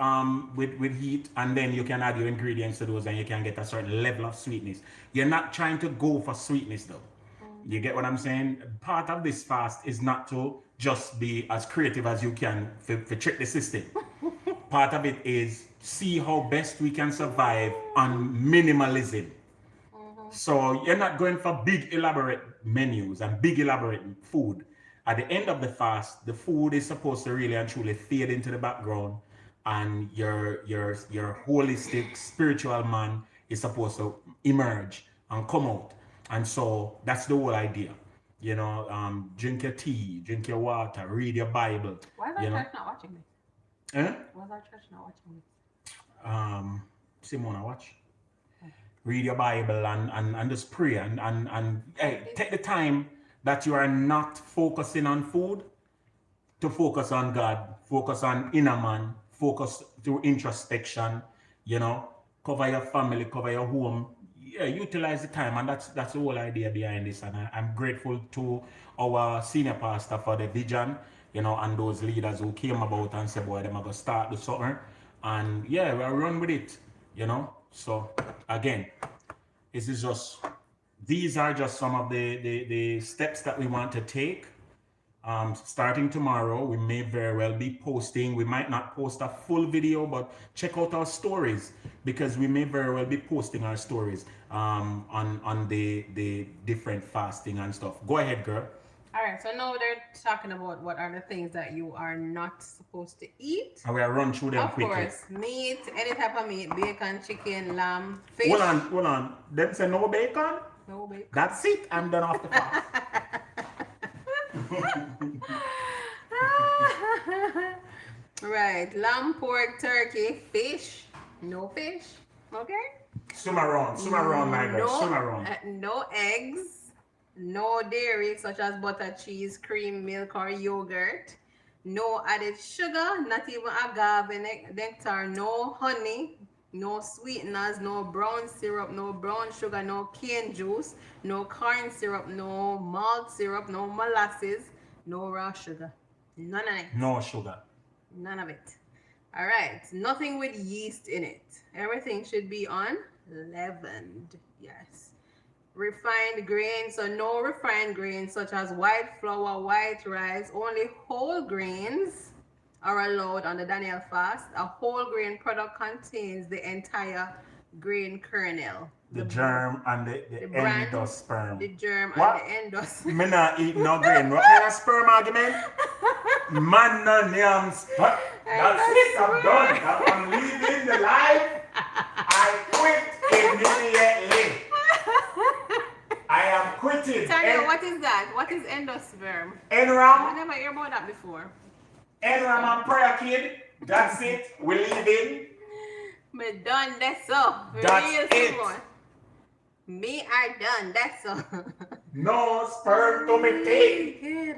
with heat, and then you can add your ingredients to those, and you can get a certain level of sweetness. You're not trying to go for sweetness though. You get what I'm saying? Part of this fast is not to just be as creative as you can for trick the system. Part of it is see how best we can survive on minimalism. So you're not going for big elaborate menus and big elaborate food. At the end of the fast, the food is supposed to really and truly fade into the background, and your holistic spiritual man is supposed to emerge and come out. And so that's the whole idea. You know, drink your tea, drink your water, read your Bible. Why is our church not watching this? Why is our church not watching this? Simona, watch. Read your Bible and just pray and hey, take the time that you are not focusing on food to focus on God, focus on inner man, focus through introspection, you know, cover your family, cover your home. Yeah, utilize the time, and that's the whole idea behind this. And I'm grateful to our senior pastor for the vision, you know, and those leaders who came about and said, boy, they're going to start the summer. And yeah, we'll run with it, you know. So again, these are just some of the steps that we want to take. Starting tomorrow, we may very well be posting. We might not post a full video, but check out our stories, because we may very well be posting our stories on the different fasting and stuff. Go ahead, girl. All right, so now they're talking about what are the things that you are not supposed to eat. And we'll run through them quickly. Of course, meat, any type of meat, bacon, chicken, lamb, fish. Hold on. Them say no bacon? No bacon. That's it. I'm done off the fast. Right, lamb, pork, turkey, fish. No fish. Okay. Swim around, my girl. Swim around. No eggs. No dairy such as butter, cheese, cream, milk, or yogurt. No added sugar, not even agave nectar. No honey. No sweeteners, no brown syrup, no brown sugar, no cane juice, no corn syrup, no malt syrup, no molasses, no raw sugar. None of it. No sugar. None of it. All right. Nothing with yeast in it. Everything should be unleavened. Yes. Refined grains. So no refined grains such as white flour, white rice. Only whole grains are allowed on the Daniel fast. A whole grain product contains the entire grain kernel. The germ and the endosperm. The germ what? And the endosperm. Me not eat no grain. What kind of sperm argument? Man no damn sperm. That's it. I'm done. I'm leaving the life. I quit immediately. I am quitting. Tanya, what is that? What is endosperm? Enram. I never heard about that before. Enram and prayer kid. That's it. We're leaving. Me done. That's all. That's it. Me are done. That's all. No sperm to me take.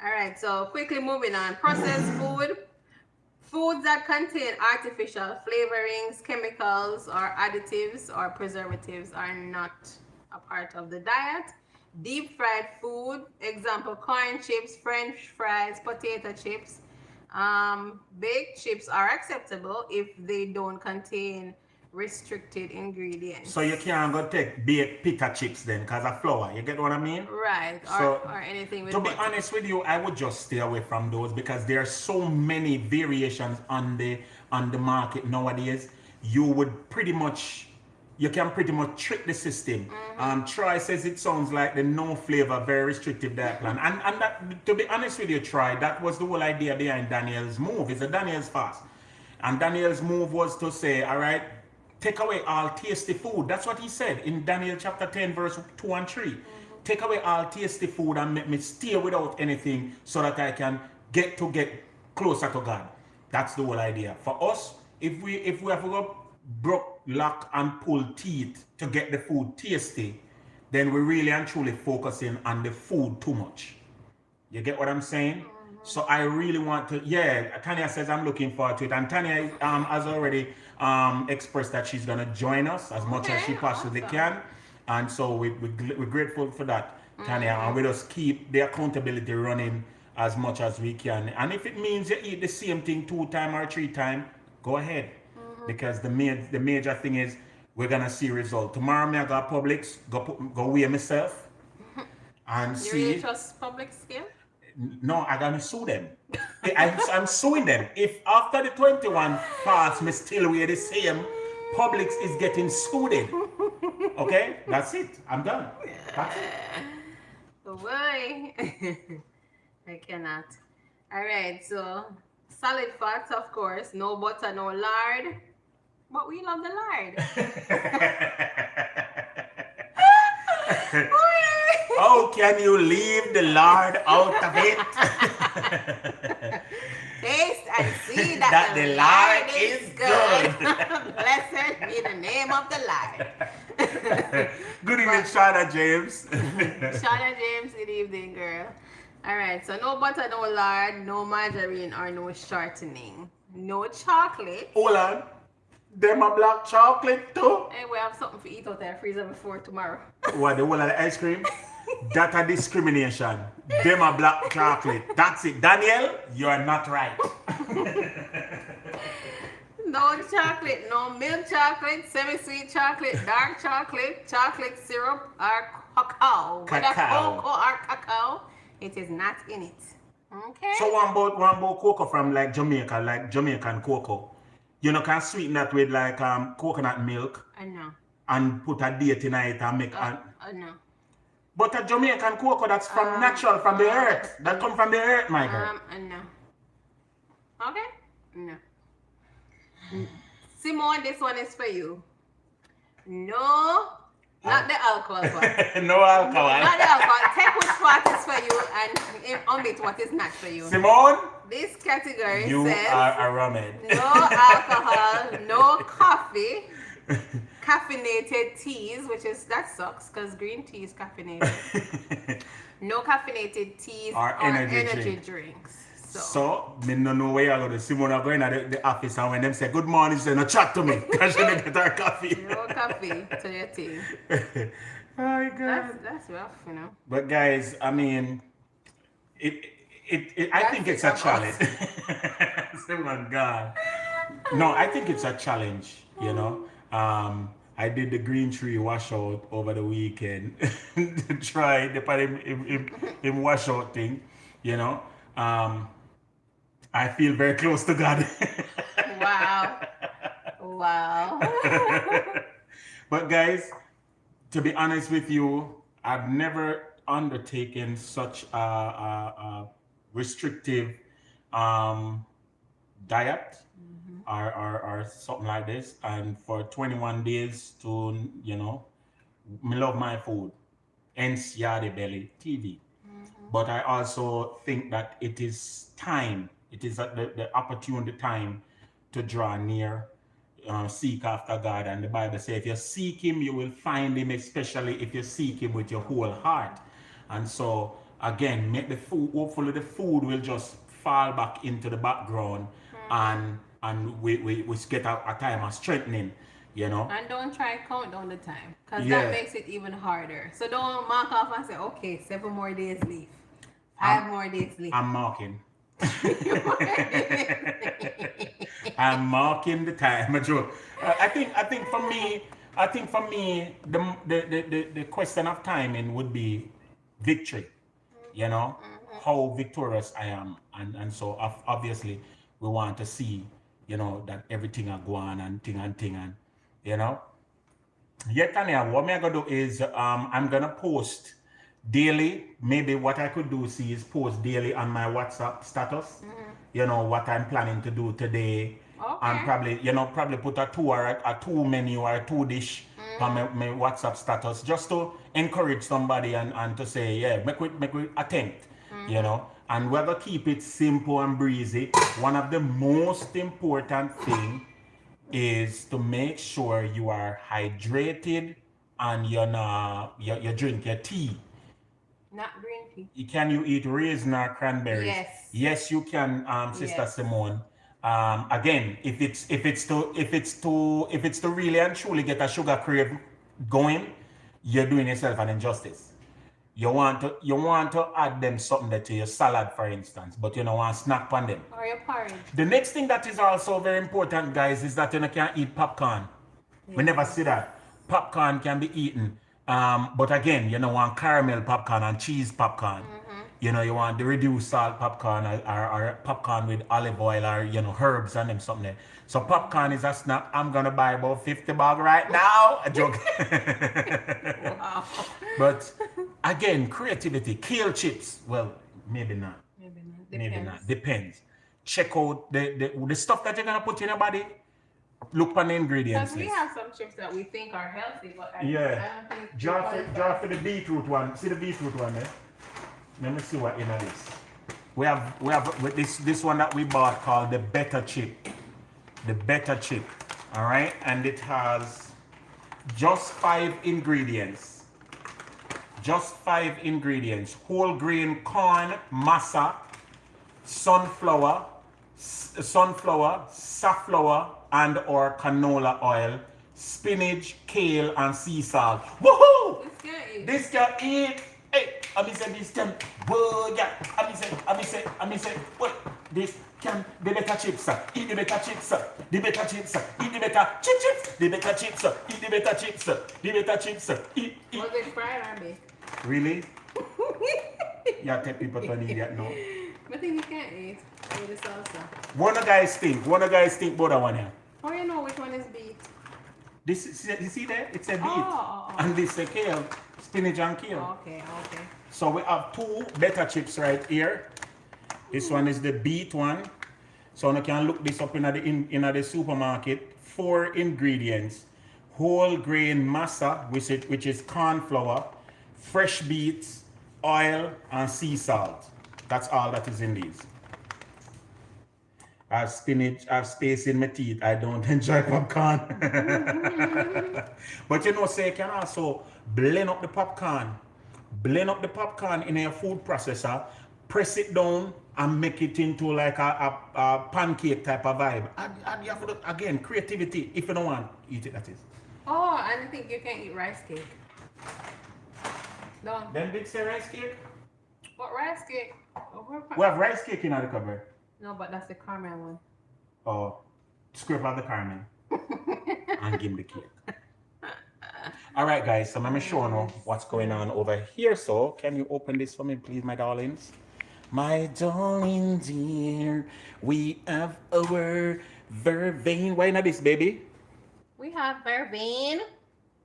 All right. So quickly moving on. Processed food. Foods that contain artificial flavorings, chemicals, or additives or preservatives are not a part of the diet. Deep fried food, example corn chips, French fries, potato chips, baked chips are acceptable if they don't contain restricted ingredients. So you can't go take baked pita chips then because of flour. You get what I mean? Right. So Or anything with to be butter. honest with you, I would just stay away from those because there are so many variations on the market nowadays. You can pretty much trick the system. Troy says it sounds like the no flavor, very restrictive diet plan. And that, to be honest with you, Troy, that was the whole idea behind Daniel's move. It's a Daniel's fast. And Daniel's move was to say, all right, take away all tasty food. That's what he said in Daniel chapter 10, verse 2 and 3. Take away all tasty food and make me stay without anything so that I can get closer to God. That's the whole idea. For us, if we have to go broke, lock, and pull teeth to get the food tasty, then we're really and truly focusing on the food too much. You get what I'm saying? So I really want to, Tanya says I'm looking forward to it. And Tanya has already expressed that she's going to join us as much as she possibly can. And so we're grateful for that, Tanya. And we just keep the accountability running as much as we can. And if it means you eat the same thing 2 times or 3 times, go ahead. Because the major thing is we're going to see result. Tomorrow, I go to Publix, go weigh myself and You see. really trust public scale? No, I'm going to sue them. I'm suing them. If after the 21 fast, me still wear the same, Publix is getting sued. Okay? That's it. I'm done. That's it. Oh boy. I cannot. All right, so solid fats, of course. No butter, no lard. But we love the lard. Oh, can you leave the lard out of it? Taste and see that the lard is good. Blessed be the name of the lard. Good evening, Shauna James. Shauna James, good evening, girl. All right, so no butter, no lard, no margarine, or no shortening. No chocolate. Hold on. Them a black chocolate too? Hey, we have something to eat out there freezer before tomorrow. What, the whole of the ice cream? That a discrimination. Them a black chocolate. That's it. Daniel, you are not right. No chocolate, no milk chocolate, semi-sweet chocolate, dark chocolate, chocolate syrup, or cacao. Whether cocoa or cacao, it is not in it. Okay? So one about cocoa from like Jamaica, like Jamaican cocoa. You know, can sweeten that with like coconut milk. I know. And put a date in it and make I know. But a Jamaican cocoa that's from natural, from the earth. That come from the earth, my girl. I know. Okay? No. Simone, this one is for you. No, not the alcohol part. No alcohol. Not the alcohol. Take which part is for you and omit what is not for you. Simone, this category you says are a rummed. No alcohol, no coffee, caffeinated teas, that sucks because green tea is caffeinated. No caffeinated teas or energy drinks. So, me no know where you go to. Simone are going to the office and when them say good morning, she say no chat to me because she didn't get her coffee. No coffee to your tea. Oh my God. That's rough, you know. But guys, I mean, I think it's a challenge. Simone, God. No, I think it's a challenge, you know. I did the green tree washout over the weekend to try the part him washout thing, you know. I feel very close to God. Wow. But guys, to be honest with you, I've never undertaken such a restrictive diet or something like this. And for 21 days to, you know, me love my food. Hence Yardie Belly TV. But I also think that it is time. It is the opportune time to draw near, seek after God. And the Bible says, if you seek Him, you will find Him, especially if you seek Him with your whole heart. And so, again, make the food, hopefully the food will just fall back into the background and we get a time of strengthening, you know. And don't try count down the time, because that makes it even harder. So don't mark off and say, okay, 7 more days leave. 5 more days leave. I'm marking. I'm marking the time. I think for me, the question of timing would be victory. You know, how victorious I am, and so obviously we want to see, you know, that everything are going and thing and you know. Yeah, Tanya, what I'm gonna do is I'm gonna post daily. Maybe what I could do is post daily on my WhatsApp status. You know what I'm planning to do today, and probably put a 2 or a 2 menu or a 2 dish on my WhatsApp status, just to encourage somebody and to say, yeah, make we attempt, you know. And we're gonna keep it simple and breezy. One of the most important thing is to make sure you are hydrated and you drink your tea. Not green tea. Can you eat raisin or cranberries? Yes. Yes, you can, Sister Simone. Again, if it's to really and truly get a sugar crave going, you're doing yourself an injustice. You want to add them something to your salad, for instance, but you don't want to snack on them. Or your porridge. The next thing that is also very important, guys, is that you can't eat popcorn. Yeah. We never see that. Popcorn can be eaten. But again, you don't want caramel popcorn and cheese popcorn. You know, you want the reduced salt popcorn or popcorn with olive oil or, you know, herbs and them something there. So popcorn is a snack. I'm going to buy about 50 bag right now. A joke. Wow. But again, creativity. Kale chips. Well, maybe not. Maybe not. Depends. Check out the stuff that you're going to put in your body. Look on the ingredients. Because we have some chips that we think are healthy, but I don't think. Jar for the beetroot one. See the beetroot one there? Let me see what in this. We have this one that we bought called the Better Chip. The Better Chip. Alright? And it has just 5 ingredients. Just 5 ingredients. Whole grain corn, masa, sunflower, safflower, and or canola oil, spinach, kale, and sea salt. Woohoo! This can eat. Hey, I say this can. Whoa, yeah. I say. What? This can. The better chips. Eat the better chips. The better chips. Eat the better chips. The better chips. Eat the better chips. The better chips. Eat. Was it fried or baked? Really? Yeah, take people to an idiot now. I think you can't eat with the salsa. What do guys think? What do guys think about that one here? How you know which one is beet? This, you see there? It's a beet. And this is kale, spinach and kale. Okay. So we have 2 better chips right here. This one is the beet one. So you can look this up in the supermarket. 4 ingredients: whole grain masa, which is corn flour, fresh beets, oil, and sea salt. That's all that is in these. I have spinach, I have space in my teeth. I don't enjoy popcorn. But you know, say you can also blend up the popcorn. Blend up the popcorn in a food processor, press it down, and make it into like a pancake type of vibe. And you have to, again, creativity. If you don't want, eat it, that is. Oh, I think you can eat rice cake. No. Then big say rice cake? What rice cake? We have rice cake in the cupboard. No, but that's the caramel one. Oh, scrape out the caramel and give me the cake. All right, guys, so let me show you what's going on over here. So, can you open this for me, please, my darlings? My darling dear, we have our vervain. Why not this, baby? We have vervain.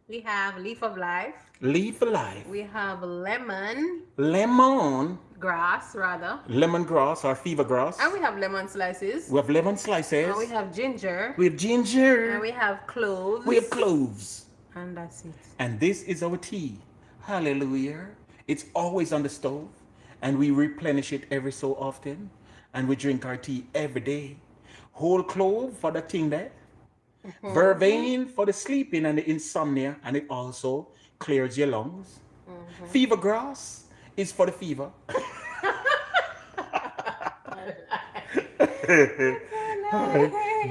We have leaf of life. Leaf of life. We have lemon. Lemon. Grass, rather. Lemongrass or fever grass. And we have lemon slices. We have lemon slices. And we have ginger. We have ginger. And we have cloves. We have cloves. And that's it. And this is our tea. Hallelujah. It's always on the stove. And we replenish it every so often. And we drink our tea every day. Whole clove for the thing there. Vervain for the sleeping and the insomnia. And it also clears your lungs. Fever grass is for the fever.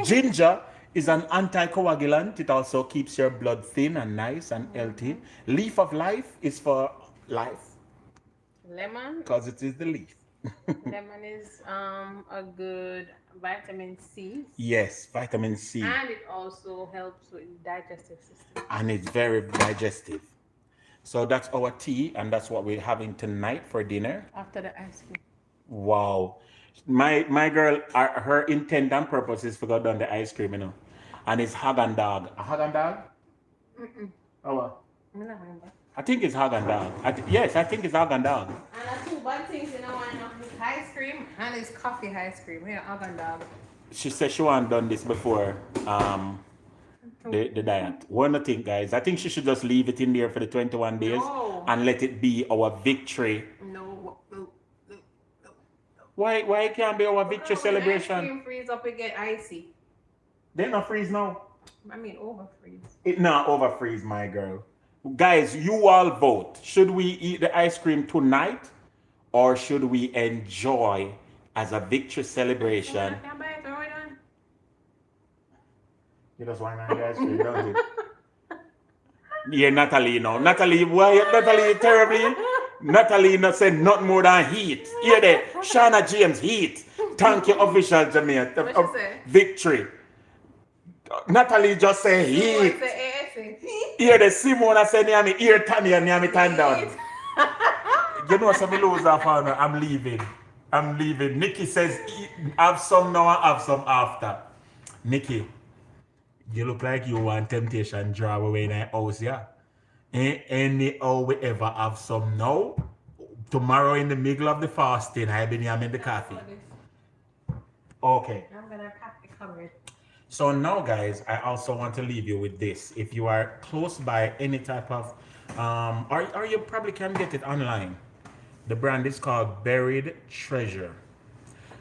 Ginger is an anticoagulant. It also keeps your blood thin and nice and healthy. Leaf of life is for life. Lemon? Because it is the leaf. Lemon is a good vitamin C. Yes, vitamin C. And it also helps with digestive system. And it's very digestive. So that's our tea, and that's what we're having tonight for dinner. After the ice cream. Wow. My girl, her intent and purpose is to go down the ice cream, you know. And it's Hagan Dog. A Hagan Dog? Oh, what? I think it's Hagan Dog. Yes, I think it's Hagan Dog. And the two bad things, you know, one is ice cream and it's coffee ice cream. Yeah, Hagan Dog. She said she hadn't done this before the diet. One thing, guys, I think she should just leave it in there for the 21 days and let it be our victory. No. Why it can't be our victory celebration? Ice cream freeze up, it get icy. They not freeze now. I mean over freeze. It not over freeze, my girl. Guys, you all vote. Should we eat the ice cream tonight or should we enjoy as a victory celebration? You just want to ice cream, don't you? Yeah, Natalie, no. Natalie, why? Natalie, terribly. Natalie not said not more than heat. Hear that? Shana James, heat. Thank you, official Jamaica. Victory. Natalie just say heat. Hear the Simona say Niami, hear Tanya Niami turn down. You know, some lose off on I'm leaving. Nikki says have some now and have some after. Nikki, you look like you want temptation draw away in the house, yeah? Anyhow we ever have some now. Tomorrow in the middle of the fasting, I been having the coffee. Okay. I'm gonna coffee covered. So now, guys, I also want to leave you with this. If you are close by any type of, or you probably can get it online. The brand is called Buried Treasure.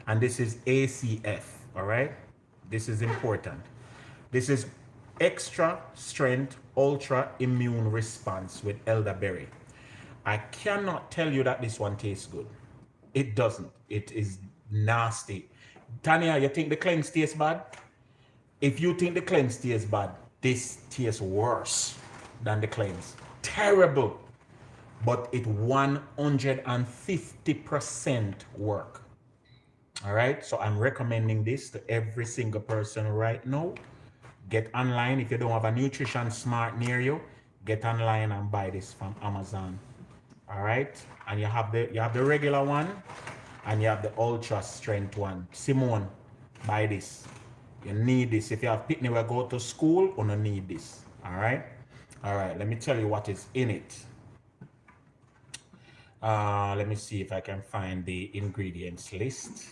And this is ACF, all right? This is important. This is extra strength, ultra immune response with elderberry. I cannot tell you that this one tastes good. It doesn't. It is nasty. Tanya, you think the cleanse tastes bad? If you think the cleanse tastes bad, this tastes worse than the cleanse. Terrible. But it 150% work. All right, so I'm recommending this to every single person right now. Get online. If you don't have a Nutrition Smart near you, get online and buy this from Amazon. All right, and you have the regular one and you have the ultra strength one. Simone, buy this. You need this. If you have pitney where go to school, you don't need this. All right, let me tell you what is in it. Let me see if I can find the ingredients list.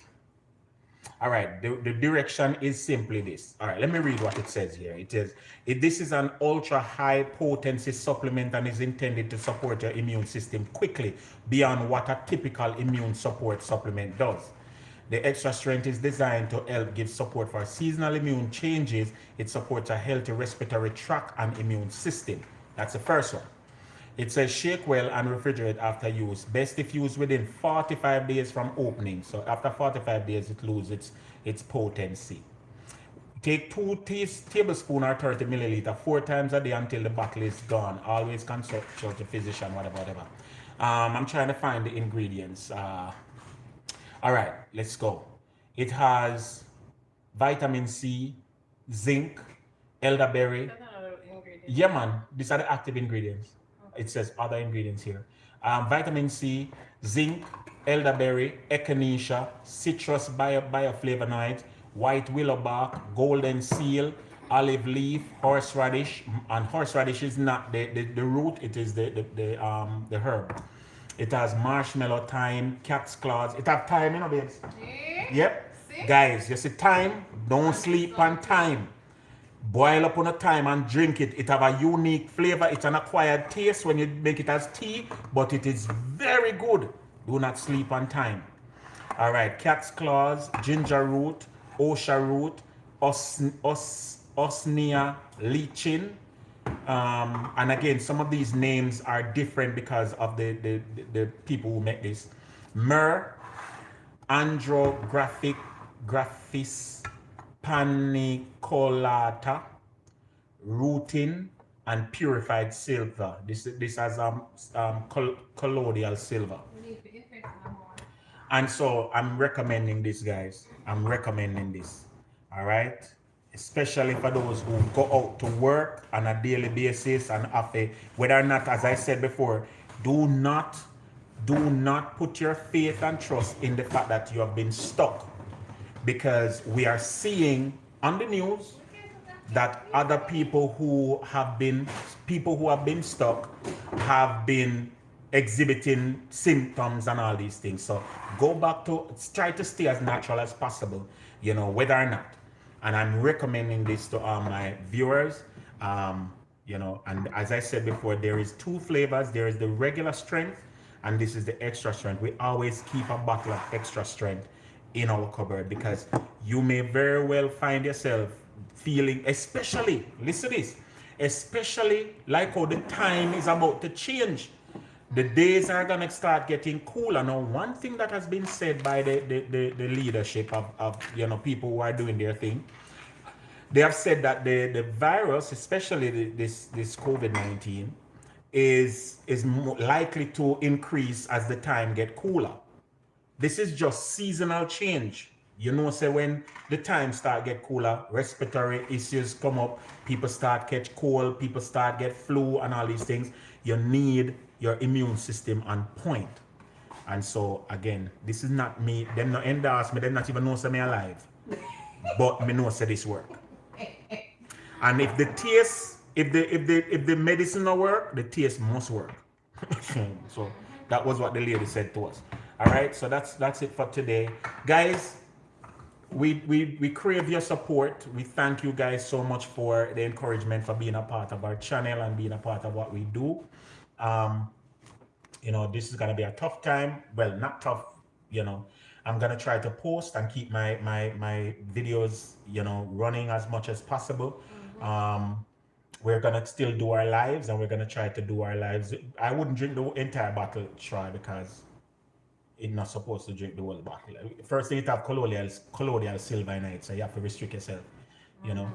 All right, the direction is simply this. All right, let me read what it says here. It says, this is an ultra high potency supplement and is intended to support your immune system quickly beyond what a typical immune support supplement does. The extra strength is designed to help give support for seasonal immune changes. It supports a healthy respiratory tract and immune system. That's the first one. It says shake well and refrigerate after use. Best if used within 45 days from opening. So after 45 days, it loses its potency. Take 2 tablespoons or 30 milliliter 4 times a day until the bottle is gone. Always consult your physician, whatever. I'm trying to find the ingredients. All right, let's go. It has vitamin C, zinc, elderberry. Yeah, man, these are the active ingredients. It says other ingredients here. Vitamin C, zinc, elderberry, echinacea, citrus bioflavonoids, white willow bark, golden seal, olive leaf, horseradish, and horseradish is not the root, it is the herb. It has marshmallow, thyme, cat's claws. It has thyme, you know, babes? Yep. See? Guys, you see thyme? Don't sleep on thyme. Boil up on a thyme and drink it. It have a unique flavor. It's an acquired taste when you make it as tea, but it is very good. Do not sleep on thyme. All right, cat's claws, ginger root, osha root, osnea lichin. And again, some of these names are different because of the people who make this. Myrrh, andrographic, graphis, panicolata, rooting, and purified silver. This has colloidal silver. And so I'm recommending this, guys. I'm recommending this. All right. Especially for those who go out to work on a daily basis and have a, whether or not, as I said before, do not put your faith and trust in the fact that you have been stuck, because we are seeing on the news that other people who have been stuck have been exhibiting symptoms and all these things. So go back to, try to stay as natural as possible, you know, whether or not. And I'm recommending this to all my viewers. You know, and as I said before, there is 2 flavors. There is the regular strength, and this is the extra strength. We always keep a bottle of extra strength in our cupboard, because you may very well find yourself feeling, especially, listen to this, especially like how the time is about to change. The days are gonna start getting cooler. Now, one thing that has been said by the leadership of you know, people who are doing their thing, they have said that the virus, especially this COVID-19, is more likely to increase as the time get cooler. This is just seasonal change. You know, say when the time start get cooler, respiratory issues come up, people start catch cold, people start get flu and all these things. You need your immune system on point. And so again, this is not me, them not endorse me, them not even know say me alive. But me know say this work. And if the taste, if the medicine don't work, the taste must work. So that was what the lady said to us. All right, so that's it for today, guys. We crave your support. We thank you guys so much for the encouragement, for being a part of our channel and being a part of what we do. You know, this is gonna be a tough time. Well, not tough, you know. I'm gonna try to post and keep my videos, you know, running as much as possible. We're gonna still do our lives, and we're gonna try to do our lives. I wouldn't drink the entire bottle, try, because it's not supposed to drink the whole bottle. First thing, it have colloidal silver in it, so you have to restrict yourself, you know.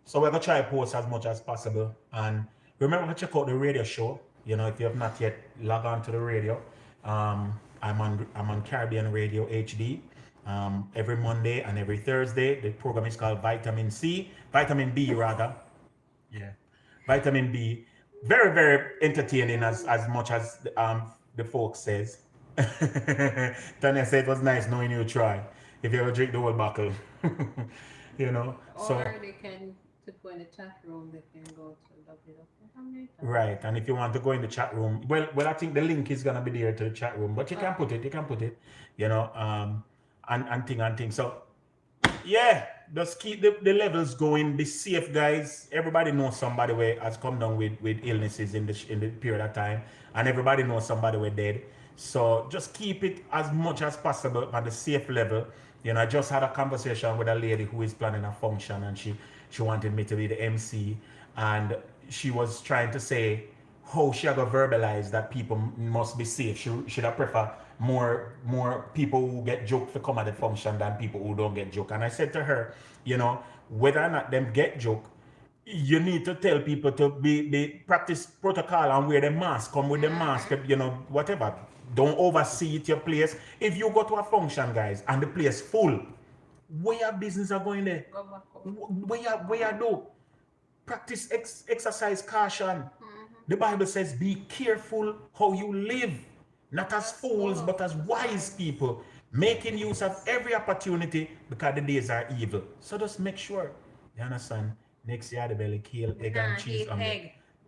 So we're gonna try to post as much as possible, and remember to check out the radio show. You know, if you have not yet, log on to the radio. I'm on Caribbean Radio HD every Monday and every Thursday. The program is called Vitamin B rather. Yeah, Vitamin B. Very, very entertaining, as much as the folks says. Tanya said it was nice knowing you try. If you ever drink the whole bottle, you know. Or so they can, to go in the chat room, they can go to right, and if you want to go in the chat room, well, I think the link is gonna be there to the chat room, but you can put it, you know, and thing. So yeah, just keep the levels going. Be safe, guys. Everybody knows somebody where has come down with illnesses in the period of time, and everybody knows somebody where dead. So just keep it as much as possible at the safe level. You know, I just had a conversation with a lady who is planning a function, and she wanted me to be the MC, and she was trying to say how she had to verbalize that people must be safe. She should have prefer more people who get joke to come at the function than people who don't get joke. And I said to her, you know, whether or not them get joke, you need to tell people to be practice protocol and wear the mask, come with the mask, you know, whatever. Don't oversee it your place. If you go to a function, guys, and the place full, where your business are going there? Where you do? Practice exercise caution. The Bible says, be careful how you live, not as fools, but as wise people, making use of every opportunity, because the days are evil. So just make sure, you understand, next year the belly kill egg and cheese.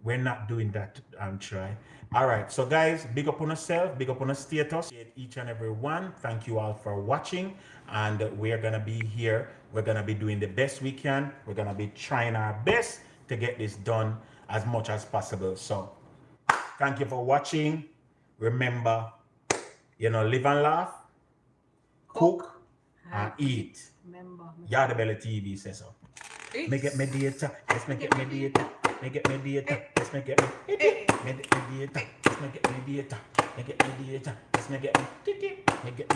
We're not doing that, try. All right, so guys, big up on yourself, big up on the status. Each and every one, thank you all for watching, and we're gonna be here. We're gonna be doing the best we can. We're gonna be trying our best to get this done as much as possible. So thank you for watching. Remember, you know, live and laugh, cook and eat. Yardie TV says so. Make it mediator. Let's make it mediator. Make it mediator. Let's make it mediator. Let's make it mediator. Make it mediator. Let's make it mediator. Make it